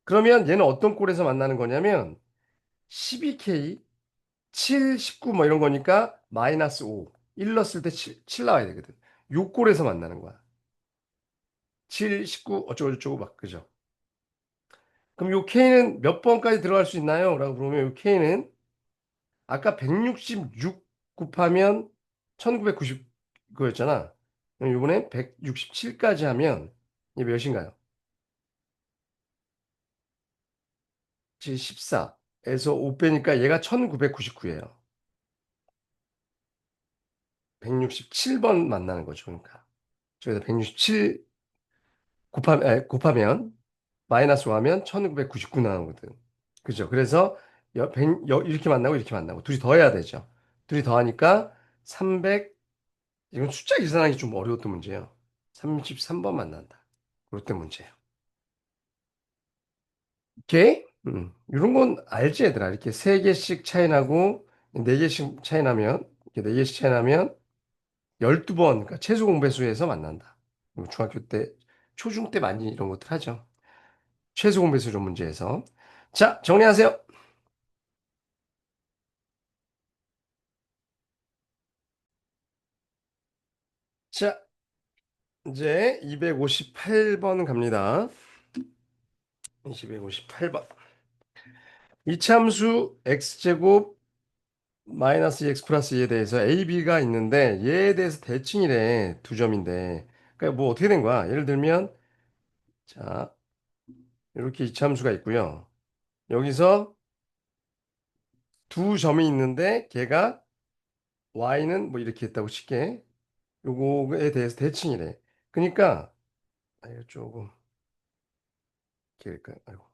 그러면 얘는 어떤 꼴에서 만나는 거냐면 12K, 7, 19 뭐 이런 거니까 마이너스 5. 1 넣었을 때 7 나와야 되거든. 요 꼴에서 만나는 거야. 7, 19 어쩌고저쩌고 막 그죠? 그럼 요 K는 몇 번까지 들어갈 수 있나요? 라고 물으면 요 K는 아까 166 곱하면 1990 그거였잖아. 그럼 이번에 167까지 하면 이게 몇인가요? 14에서 5 빼니까 얘가 1999예요. 167번 만나는 거죠. 그러니까. 저기다 167 곱하면 마이너스 5하면 1999 나오거든. 그죠? 그래서 이렇게 만나고 이렇게 만나고 둘이 더해야 되죠. 둘이 더하니까 300 이건 숫자 계산하기 좀 어려웠던 문제예요. 33번 만난다. 그럴 문제예요. 오케이? 이런 건 알지 얘들아. 이렇게 세 개씩 차이 나고 네 개씩 차이 나면 이렇게 네 개씩 차이 나면 12번 그러니까 최소 공배수에서 만난다. 중학교 때 초중 때 많이 이런 것들 하죠. 최소 공배수 이런 문제에서. 자, 정리하세요. 자, 이제 258번 갑니다. 258번. 이참수 x제곱 마이너스 x 플러스 2에 대해서 a, b가 있는데 얘에 대해서 대칭이래. 두 점인데. 그러니까 뭐 어떻게 된 거야? 예를 들면 자, 이렇게 이참수가 있고요. 여기서 두 점이 있는데 걔가 y는 뭐 이렇게 했다고 칠게. 요거에 대해서 대칭이래. 그러니까 이거 조금 길까? 아이고.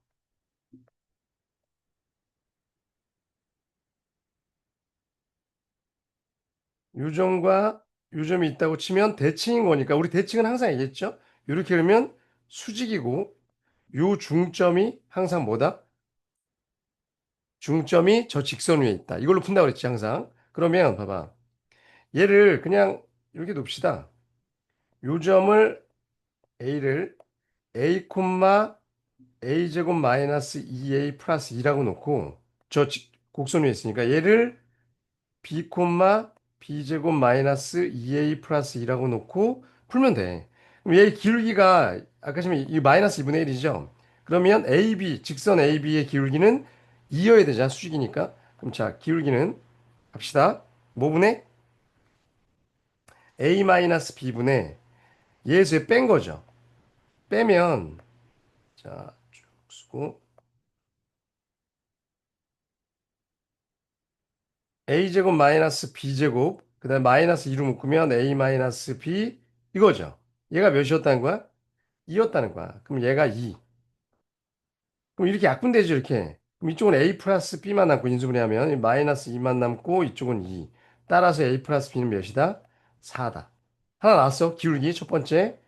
요점과 요점이 있다고 치면 대칭인 거니까 우리 대칭은 항상 얘기했죠. 이렇게 그러면 수직이고 요 중점이 항상 뭐다? 중점이 저 직선 위에 있다. 이걸로 푼다고 그랬지 항상. 그러면 봐봐. 얘를 그냥 이렇게 놓읍시다. 요 점을 A를 A, A 제곱 마이너스 2A 플러스 2라고 놓고 곡선 위에 있으니까 얘를 b, b제곱 마이너스 2a 플러스 2라고 놓고 풀면 돼. 그럼 얘 기울기가 아까 지금 이 마이너스 2분의 1이죠. 그러면 AB, 직선 AB의 기울기는 2여야 되잖아. 수직이니까. 그럼 자, 기울기는 합시다. 뭐분의 A 마이너스 B분의 얘에서 뺀 거죠. 빼면 자, 쭉 쓰고 A제곱 마이너스 B제곱 그다음에 마이너스 2로 묶으면 A 마이너스 B 이거죠. 얘가 몇이었다는 거야? 2였다는 거야. 그럼 얘가 2. 그럼 이렇게 약분되죠, 이렇게. 그럼 이쪽은 A 플러스 B만 남고 인수분해하면 마이너스 2만 남고 이쪽은 2. 따라서 A 플러스 B는 몇이다? 4다. 하나 나왔어. 기울기 첫 번째.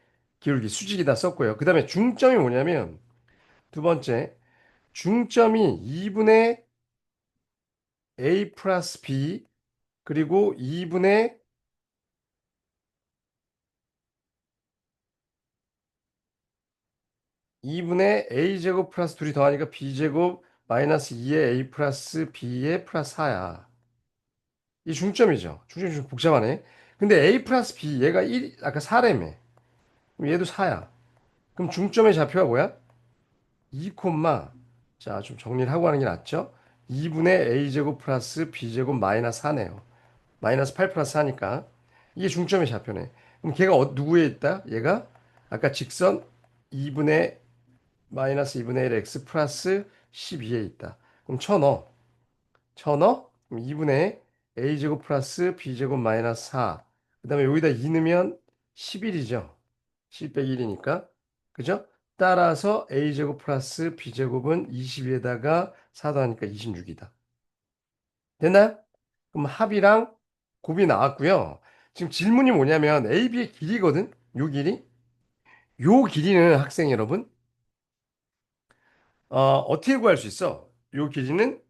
기울기 수직이다 썼고요. 그 다음에 중점이 뭐냐면 두 번째. 중점이 2분의 A 플러스 B 그리고 2분의 A제곱 플러스 둘이 더하니까 B제곱 마이너스 2의 A 플러스 B의 플러스 4야. 이 중점이죠. 중점이 좀 복잡하네. 근데 A 플러스 B 얘가 1, 아까 4래며. 그럼 얘도 4야. 그럼 중점의 좌표가 뭐야? 2 콤마. 자, 좀 정리를 하고 하는 게 낫죠? 2분의 A제곱 플러스 B제곱 마이너스 4네요. 마이너스 8 플러스 4니까. 이게 중점의 좌표네. 그럼 걔가 누구에 있다? 얘가 아까 직선 2분의 마이너스 2분의 1 x 플러스 12에 있다. 그럼 쳐넣어. 쳐넣어? 그럼 2분의 a제곱 플러스 b제곱 마이너스 4. 그 다음에 여기다 2 넣으면 11이죠. 10 빼기 1이니까. 그죠? 따라서 a제곱 플러스 b제곱은 22에다가 4 더하니까 26이다. 됐나요? 그럼 합이랑 곱이 나왔고요. 지금 질문이 뭐냐면 a, b의 길이거든? 요 길이. 요 길이는 학생 여러분, 어떻게 구할 수 있어? 요 길이는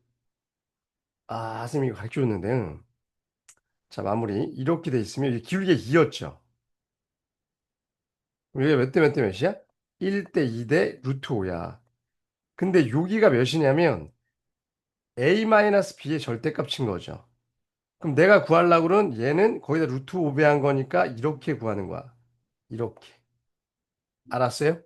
선생님이 이거 가르쳐 줬는데, 자, 마무리. 이렇게 돼 있으면 이게 기울기가 2였죠. 이게 몇 대 몇 대 몇이야? 1대 2대 루트 5야. 근데 여기가 몇이냐면 a-b의 절대값 친 거죠. 그럼 내가 구하려고 그러는 얘는 거기다 루트 5 배한 거니까 이렇게 구하는 거야. 이렇게. 알았어요?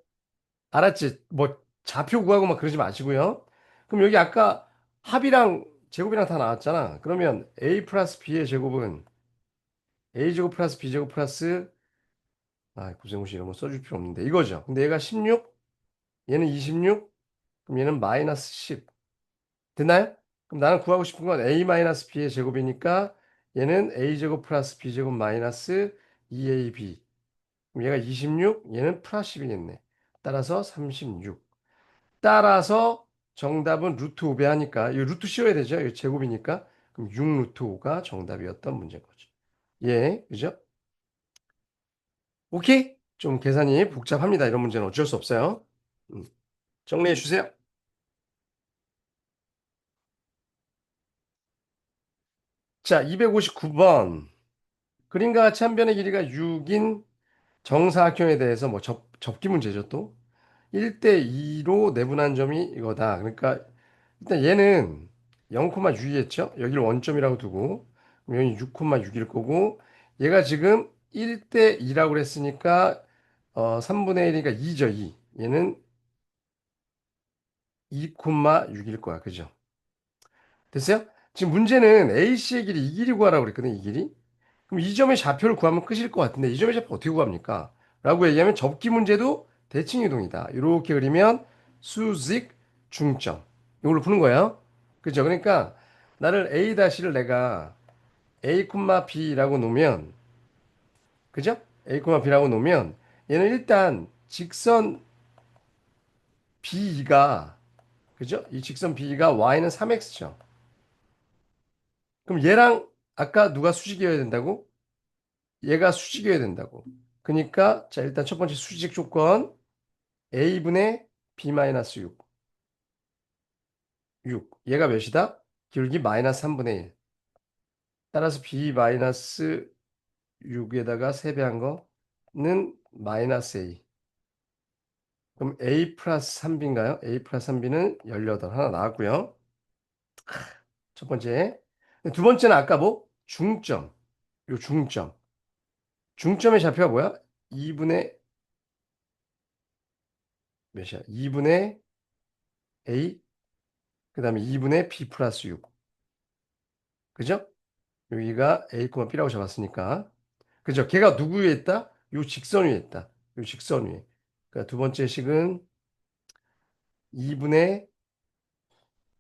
알았지? 뭐 좌표 구하고 막 그러지 마시고요. 그럼 여기 아까 합이랑 제곱이랑 다 나왔잖아. 그러면 a 플러스 b의 제곱은 a제곱 플러스 b제곱 플러스 고생고시 이런 거 써줄 필요 없는데 이거죠. 근데 얘가 16, 얘는 26, 그럼 얘는 마이너스 10. 됐나요? 그럼 나는 구하고 싶은 건 a 마이너스 b의 제곱이니까 얘는 a제곱 플러스 b제곱 마이너스 2ab. 그럼 얘가 26, 얘는 플러스 10이겠네. 따라서 36. 따라서 정답은 루트 5배 하니까 이 루트 씌워야 되죠. 이 제곱이니까. 그럼 6 루트 5가 정답이었던 문제인 거죠. 예, 그죠? 오케이? 좀 계산이 복잡합니다. 이런 문제는 어쩔 수 없어요. 음, 정리해 주세요. 자, 259번. 그림과 같이 한 변의 길이가 6인 정사각형에 대해서 뭐 접기 문제죠, 또. 1대 2로 내분한 점이 이거다. 그러니까 일단 얘는 0,6이겠죠? 여기를 원점이라고 두고 그럼 여기 6,6일 거고 얘가 지금 1대 2라고 그랬으니까 3분의 1이니까 2죠, 2. 얘는 2,6일 거야. 그죠? 됐어요? 지금 문제는 A씨의 길이 이 길이 구하라고 그랬거든, 이 길이. 그럼 이 점의 좌표를 구하면 끝일 것 같은데 이 점의 좌표 어떻게 구합니까? 라고 얘기하면 접기 문제도 대칭 이동이다. 이렇게 그리면 수직 중점. 이걸로 푸는 거예요. 그죠? 그러니까 나를 A-를 내가 A, B라고 놓으면 그죠? A, B라고 놓으면 얘는 일단 직선 BE가 그죠? 이 직선 BE가 Y는 3X죠. 그럼 얘랑 아까 누가 수직이어야 된다고? 얘가 수직이어야 된다고. 그러니까 자 일단 첫 번째 수직 조건 a분의 b-6 6 얘가 몇이다? 기울기 마이너스 3분의 1 따라서 b-6에다가 3배한 거는 마이너스 a 그럼 a 플러스 3b인가요? a 플러스 3b는 18 하나 나왔고요. 첫 번째 두 번째는 아까 뭐? 중점 요 중점의 좌표가 뭐야? 2분의 몇이야? 2분의 a 그 다음에 2분의 b 플러스 6 그죠? 여기가 A, B라고 잡았으니까. 그죠? 걔가 누구 위에 있다? 요 직선 위에 있다. 요 직선 위에. 그러니까 두 번째 식은 2분의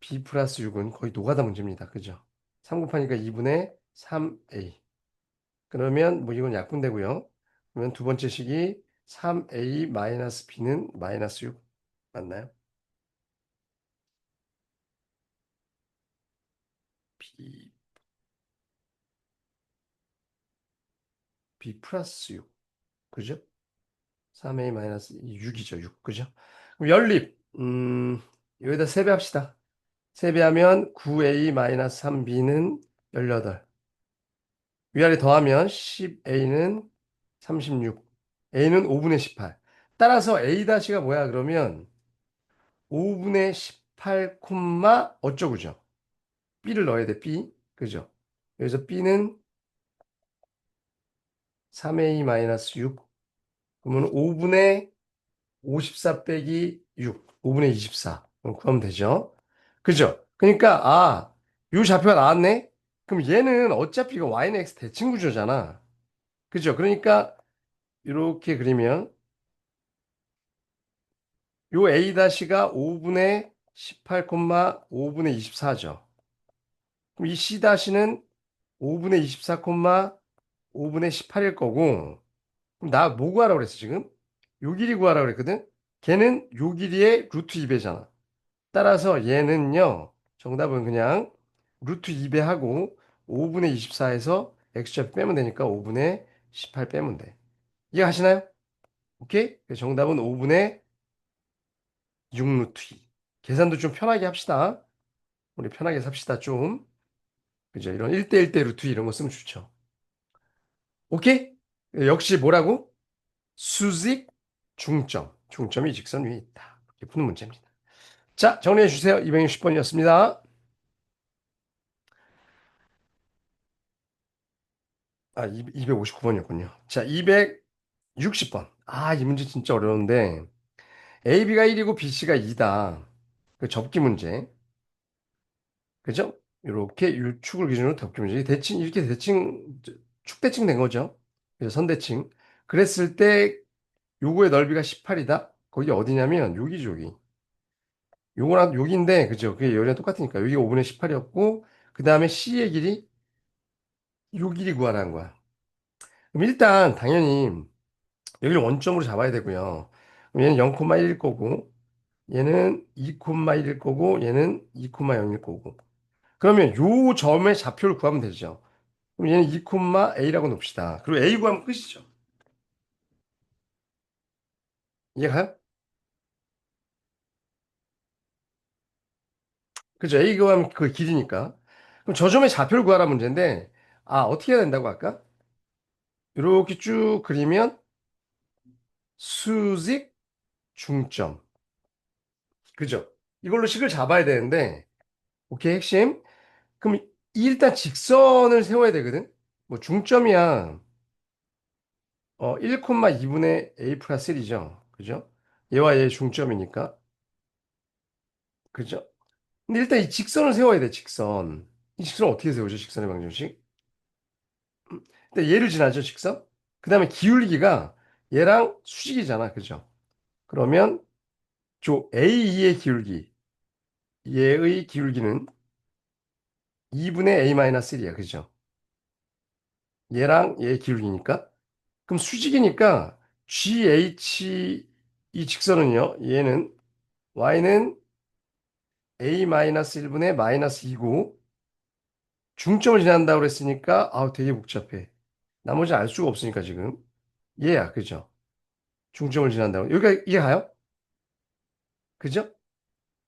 B 플러스 6은 거의 노가다 문제입니다. 그죠? 3 곱하니까 2분의 3A. 그러면 뭐 이건 약분되고요. 그러면 두 번째 식이 3A 마이너스 B는 마이너스 6. 맞나요? B, B 플러스 6. 그죠? 3A 마이너스 6이죠. 6. 그죠? 그럼 연립. 여기다 세배합시다. 세배하면 9a-3b는 18. 위아래 더하면 10a는 36. a는 5분의 18. 따라서 a-가 뭐야? 그러면 5분의 18, 어쩌고죠? b를 넣어야 돼, b. 그죠? 여기서 B는 3A-6. 그러면 5분의 54 빼기 6. 5분의 24. 그러면 되죠. 그죠? 그러니까, 요 좌표가 나왔네? 그럼 얘는 어차피 이거 Y는 X 대칭 구조잖아. 그죠? 그러니까, 이렇게 그리면, 요 A-가 5분의 18, 5분의 24죠. 그럼 이 C-는 5분의 24, 5분의 18일 거고, 그럼 나 뭐 구하라고 그랬어, 지금? 요 길이 구하라고 그랬거든? 걔는 요 길이의 루트 2배잖아. 따라서 얘는요, 정답은 그냥 루트 2배 하고 5분의 24에서 x좌표 빼면 되니까 5분의 18 빼면 돼. 이해하시나요? 오케이? 그래서 정답은 5분의 6 루트 2. 계산도 좀 편하게 합시다. 우리 편하게 삽시다, 좀. 그죠? 이런 1대1대 루트 이런 거 쓰면 좋죠. 오케이? 역시 뭐라고? 수직 중점. 중점이 직선 위에 있다. 이렇게 푸는 문제입니다. 자, 정리해 주세요. 260번이었습니다. 259번이었군요. 자, 260번. 이 문제 진짜 어려운데, AB가 1이고 BC가 2다. 그 접기 문제. 그죠? 이렇게 축을 기준으로 접기 문제. 대칭, 이렇게 축대칭 된 거죠. 그래서 선대칭. 그랬을 때, 요거의 넓이가 18이다? 거기 어디냐면, 여기죠, 여기. 요거랑 여기인데, 그죠? 그게 여기랑 똑같으니까. 여기가 5분의 18이었고, 그 다음에 C의 길이, 요 길이 구하라는 거야. 그럼 일단, 당연히, 여기를 원점으로 잡아야 되고요. 그럼 얘는 0,1일 거고, 얘는 2,1일 거고, 얘는 2,0일 거고. 그러면 요 점의 좌표를 구하면 되죠. 그럼 얘는 2,a라고 놓읍시다. 그리고 a 구하면 끝이죠. 이해가요? 그죠? a 구하면 그 길이니까. 그럼 저 점의 좌표를 구하라 문제인데, 어떻게 해야 된다고 할까? 이렇게 쭉 그리면 수직 중점. 그죠? 이걸로 식을 잡아야 되는데, 오케이, 핵심. 그럼 일단 직선을 세워야 되거든? 뭐 중점이야. 1,2분의 a 플러스 1이죠. 그죠? 얘와 얘의 중점이니까. 그죠? 근데 일단 이 직선을 세워야 돼, 직선. 이 직선을 어떻게 세우죠, 직선의 방정식? 근데 얘를 지나죠, 직선? 그 다음에 기울기가 얘랑 수직이잖아, 그죠? 그러면 A2의 기울기, 얘의 기울기는 2분의 A-1이야, 그죠? 얘랑 얘의 기울기니까. 그럼 수직이니까 GH 이 직선은요, 얘는 Y는 A-1분의 마이너스 2고 중점을 지난다고 그랬으니까 되게 복잡해. 나머지 알 수가 없으니까 지금. 얘야, 그죠? 중점을 지난다고. 여기가 이해가요? 그죠?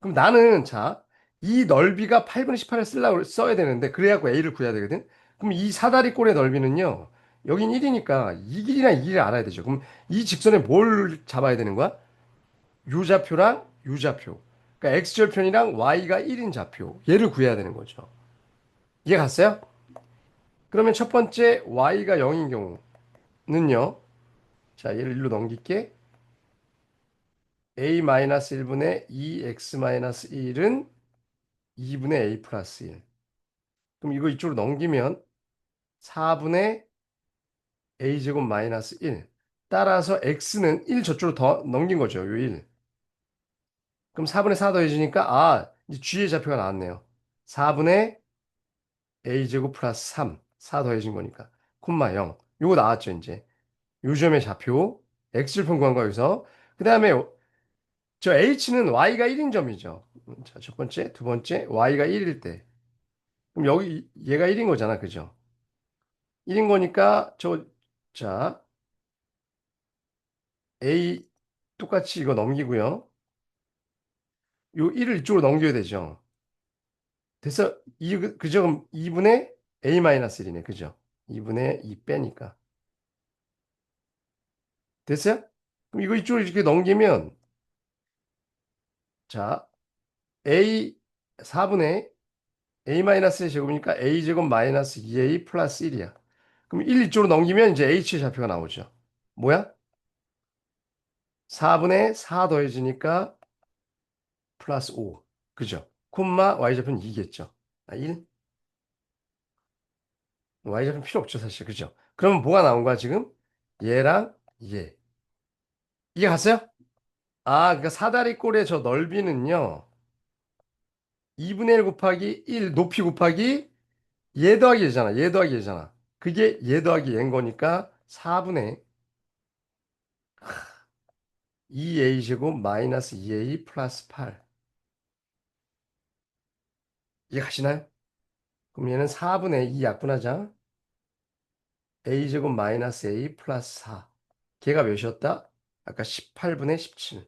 그럼 나는 자, 이 넓이가 8분의 18을 써야 되는데 그래갖고 A를 구해야 되거든. 그럼 이 사다리 꼴의 넓이는요. 여긴 1이니까 이 길이랑 이 길이를 알아야 되죠. 그럼 이 직선에 뭘 잡아야 되는 거야? 유좌표랑 유좌표. 그러니까 x절편이랑 y가 1인 좌표. 얘를 구해야 되는 거죠. 이해 갔어요? 그러면 첫 번째 y가 0인 경우는요. 자, 얘를 1로 넘길게. a-1분의 2x-1은 2분의 a 플러스 1. 그럼 이거 이쪽으로 넘기면 4분의 a제곱 마이너스 1. 따라서 x는 1 저쪽으로 더 넘긴 거죠. 요 1. 그럼 4분의 4 더해지니까 이제 g의 좌표가 나왔네요. 4분의 a제곱 플러스 3. 4 더해진 거니까. 콤마 0. 요거 나왔죠, 이제. 요 점의 좌표. x절편 구한 거 여기서. 그 다음에 저 h는 y가 1인 점이죠. 자, 첫 번째, 두 번째, y가 1일 때. 그럼 여기 얘가 1인 거잖아. 그죠? 1인 거니까 자, a 똑같이 이거 넘기고요. 요 1을 이쪽으로 넘겨야 되죠. 됐어. 그죠? 그럼 2분의 a-1이네. 그죠? 2분의 2 빼니까. 됐어요? 그럼 이거 이쪽으로 이렇게 넘기면 자, a 4분의 a-의 제곱이니까 a제곱 마이너스 2a 플러스 1이야. 그럼 1 이쪽으로 넘기면 이제 h의 좌표가 나오죠. 뭐야? 4분의 4 더해지니까 플러스 5. 그죠? 콤마 y좌표는 2겠죠. 아, 1? y좌표는 필요 없죠, 사실. 그죠? 그러면 뭐가 나온 거야, 지금? 얘랑 얘. 이게 갔어요? 아, 그러니까 사다리꼴의 저 넓이는요. 2분의 1 곱하기 1 높이 곱하기 얘 더하기 얘잖아. 얘 더하기 얘잖아. 그게 얘 더하기 얘인 거니까 4분의 2a 제곱 마이너스 2a 플러스 8. 이해 가시나요? 그럼 얘는 4분의 2 약분하자. a 제곱 마이너스 a 플러스 4. 걔가 몇이었다? 아까 18분의 17.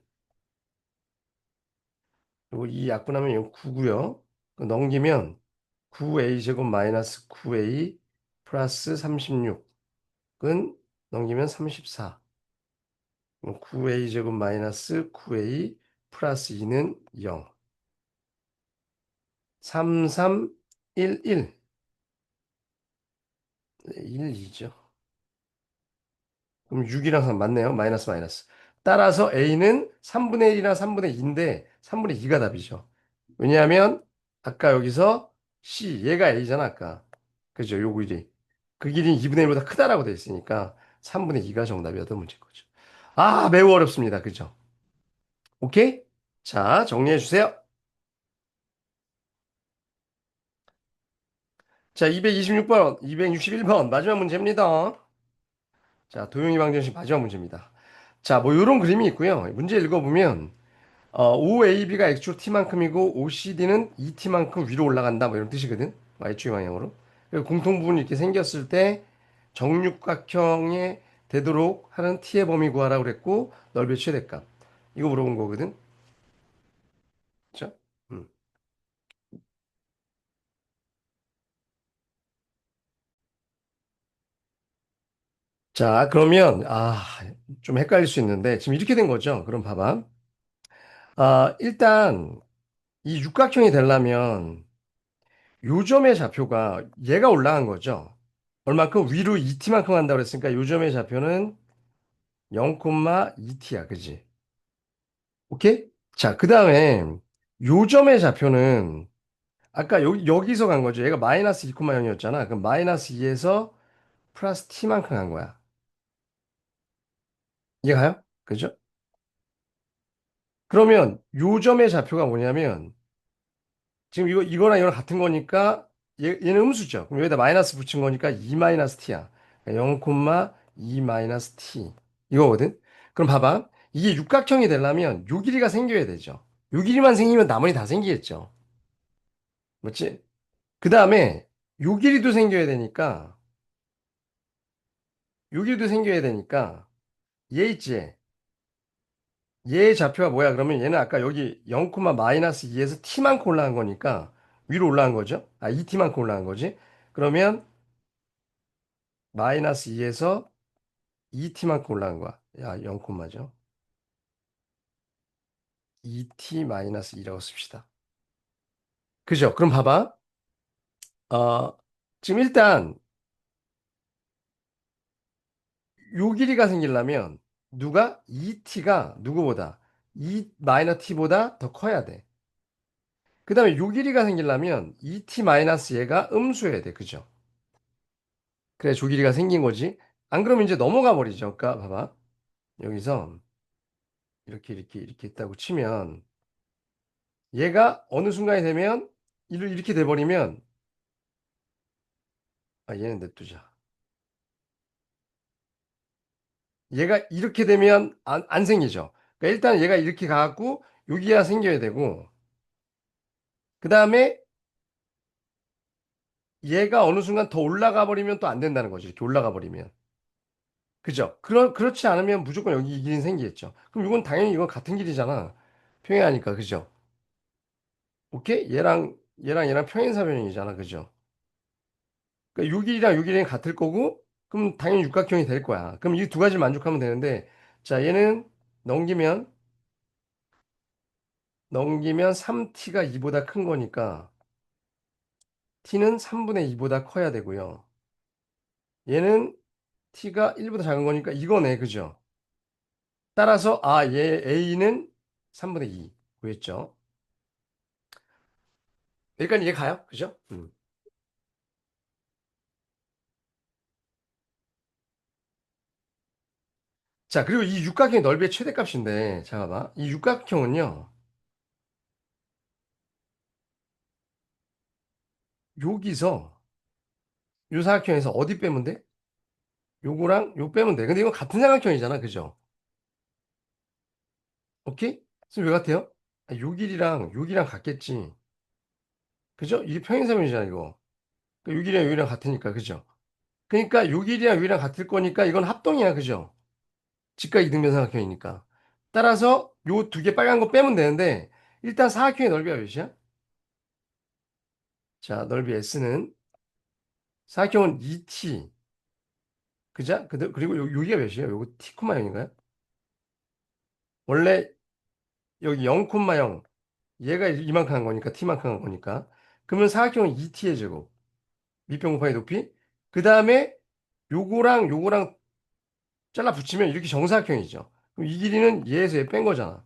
그리고 이 약분하면 이거 9고요. 넘기면 9a 제곱 마이너스 9a 플러스 36은 넘기면 34. 9a 제곱 마이너스 9a 플러스 2는 0. 3, 3, 1, 1. 1, 2죠. 그럼 6이랑 3 맞네요. 마이너스 마이너스. 따라서 a는 3분의 1이나 3분의 2인데 3분의 2가 답이죠. 왜냐하면 아까 여기서 c 얘가 a잖아 아까. 그죠? 요 길이. 그 길이 2분의 1보다 크다라고 돼 있으니까 3분의 2가 정답이었던 문제인 거죠. 아, 매우 어렵습니다. 그죠? 오케이? 자, 정리해 주세요. 자, 226번, 261번 마지막 문제입니다. 자, 도용이 방정식 마지막 문제입니다. 자, 뭐 이런 그림이 있고요. 문제 읽어보면 OAB가 x축 t만큼이고 OCD는 2t만큼 위로 올라간다 뭐 이런 뜻이거든. y축 방향으로. 그리고 공통 부분이 이렇게 생겼을 때 정육각형에 되도록 하는 t의 범위 구하라고 그랬고 넓이의 최대값. 이거 물어본 거거든. 그렇죠? 음. 자, 그러면 좀 헷갈릴 수 있는데 지금 이렇게 된 거죠. 그럼 봐봐. 일단 이 육각형이 되려면 요점의 좌표가 얘가 올라간 거죠. 얼만큼 위로 2t만큼 한다고 그랬으니까 요점의 좌표는 0,2t야. 그지? 오케이? 자, 그 다음에 요점의 좌표는 아까 여기서 간 거죠. 얘가 마이너스 2,0이었잖아. 그럼 마이너스 2에서 플러스 t만큼 간 거야. 이해가요? 그죠? 그러면 요점의 좌표가 뭐냐면 지금 이거랑 이거랑 같은 거니까 얘는 음수죠. 그럼 여기다 마이너스 붙인 거니까 2 마이너스 t야. 0,2 마이너스 t. 이거거든. 그럼 봐봐. 이게 육각형이 되려면 요 길이가 생겨야 되죠. 요 길이만 생기면 나머지 다 생기겠죠. 맞지? 그 다음에 요 길이도 생겨야 되니까 요 길이도 생겨야 되니까 얘 있지? 얘의 좌표가 뭐야? 그러면 얘는 아까 여기 0, 마이너스 2에서 t만큼 올라간 거니까 위로 올라간 거죠. 2t만큼 올라간 거지. 그러면 마이너스 2에서 2t만큼 올라간 거야. 야, 0콤마죠. 2t 마이너스 2라고 씁시다. 그죠? 그럼 봐봐. 어, 지금 일단 요 길이가 생기려면 누가 2t가 누구보다 2 마이너스 t보다 더 커야 돼. 그 다음에 요 길이가 생기려면 2t 마이너스 얘가 음수여야 돼. 그죠? 그래, 조 길이가 생긴 거지. 안 그러면 이제 넘어가 버리죠. 그러니까 봐봐. 여기서 이렇게 있다고 치면 얘가 어느 순간이 되면 이렇게 돼버리면 얘는 냅두자. 얘가 이렇게 되면 안 생기죠. 그러니까 일단 얘가 이렇게 가갖고 여기가 생겨야 되고 그 다음에 얘가 어느 순간 더 올라가 버리면 또 안 된다는 거죠. 이렇게 올라가 버리면. 그죠? 그렇지 않으면 무조건 여기 이 길이 생기겠죠. 그럼 이건 당연히 이건 같은 길이잖아. 평행하니까. 그죠? 오케이? 얘랑 평행사변형이잖아. 그죠? 그러니까 요 길이랑 요 길이는 같을 거고 그럼 당연히 육각형이 될 거야. 그럼 이 두 가지를 만족하면 되는데 자, 얘는 넘기면 넘기면 3t가 2보다 큰 거니까 t는 3분의 2보다 커야 되고요. 얘는 t가 1보다 작은 거니까 이거네, 그죠? 따라서 얘 a는 3분의 2 구했죠. 여기까지 이해 가요? 그죠? 자, 그리고 이 육각형의 넓이의 최대값인데, 잠깐만. 이 육각형은요, 여기서, 요 사각형에서 어디 빼면 돼? 요거랑 요 빼면 돼. 근데 이건 같은 사각형이잖아. 그죠? 오케이? 그래서 왜 같아요? 요 길이랑 요 길이랑 같겠지. 그죠? 이게 평행사면이잖아, 이거. 요 길이랑 요 길이랑 같으니까, 그죠? 그러니까 요 길이랑 요 길이랑 같을 거니까 이건 합동이야, 그죠? 직각 이등변 사각형이니까. 따라서 요 두 개 빨간 거 빼면 되는데, 일단 사각형의 넓이가 몇이야? 자, 넓이 S는 사각형은 2t. 그죠? 그리고 여기가 몇이에요? 요거 t, 0인가요? 원래 여기 0, 0. 얘가 이만큼 한 거니까 t만큼 한 거니까. 그러면 사각형은 2t의 제곱. 밑변 곱하기 높이. 그 다음에 요거랑 잘라 붙이면 이렇게 정사각형이죠. 그럼 이 길이는 얘에서 얘 뺀 거잖아.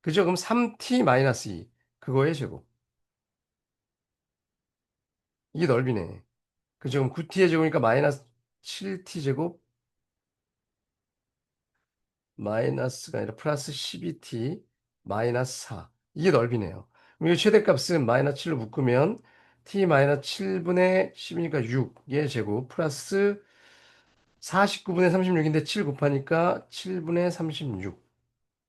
그죠? 그럼 3t-2. 그거의 제곱. 이게 넓이네. 그죠? 그럼 9t의 제곱이니까 마이너스 7t 제곱 마이너스가 아니라 플러스 12t 마이너스 4. 이게 넓이네요. 그럼 이 최대값은 마이너스 7로 묶으면 t 마이너스 7분의 10이니까 6의 제곱 플러스 49분의 36인데 7 곱하니까 7분의 36.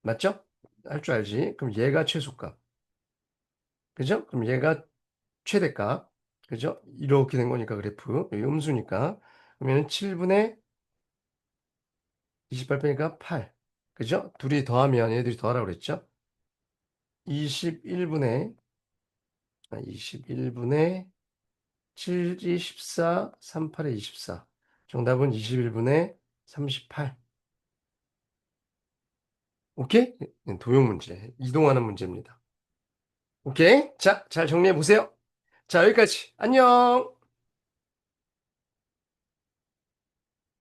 맞죠? 할 줄 알지? 그럼 얘가 최소값. 그죠? 그럼 얘가 최대값. 그죠? 이렇게 된 거니까 그래프. 여기 음수니까. 그러면 7분의 28 빼니까 8. 그죠? 둘이 더하면 얘들이 더하라고 그랬죠? 21분의 21분의 7이 14, 38에 24. 정답은 21분의 38. 오케이? 도형 문제. 이동하는 문제입니다. 오케이? 자, 잘 정리해 보세요. 자, 여기까지. 안녕!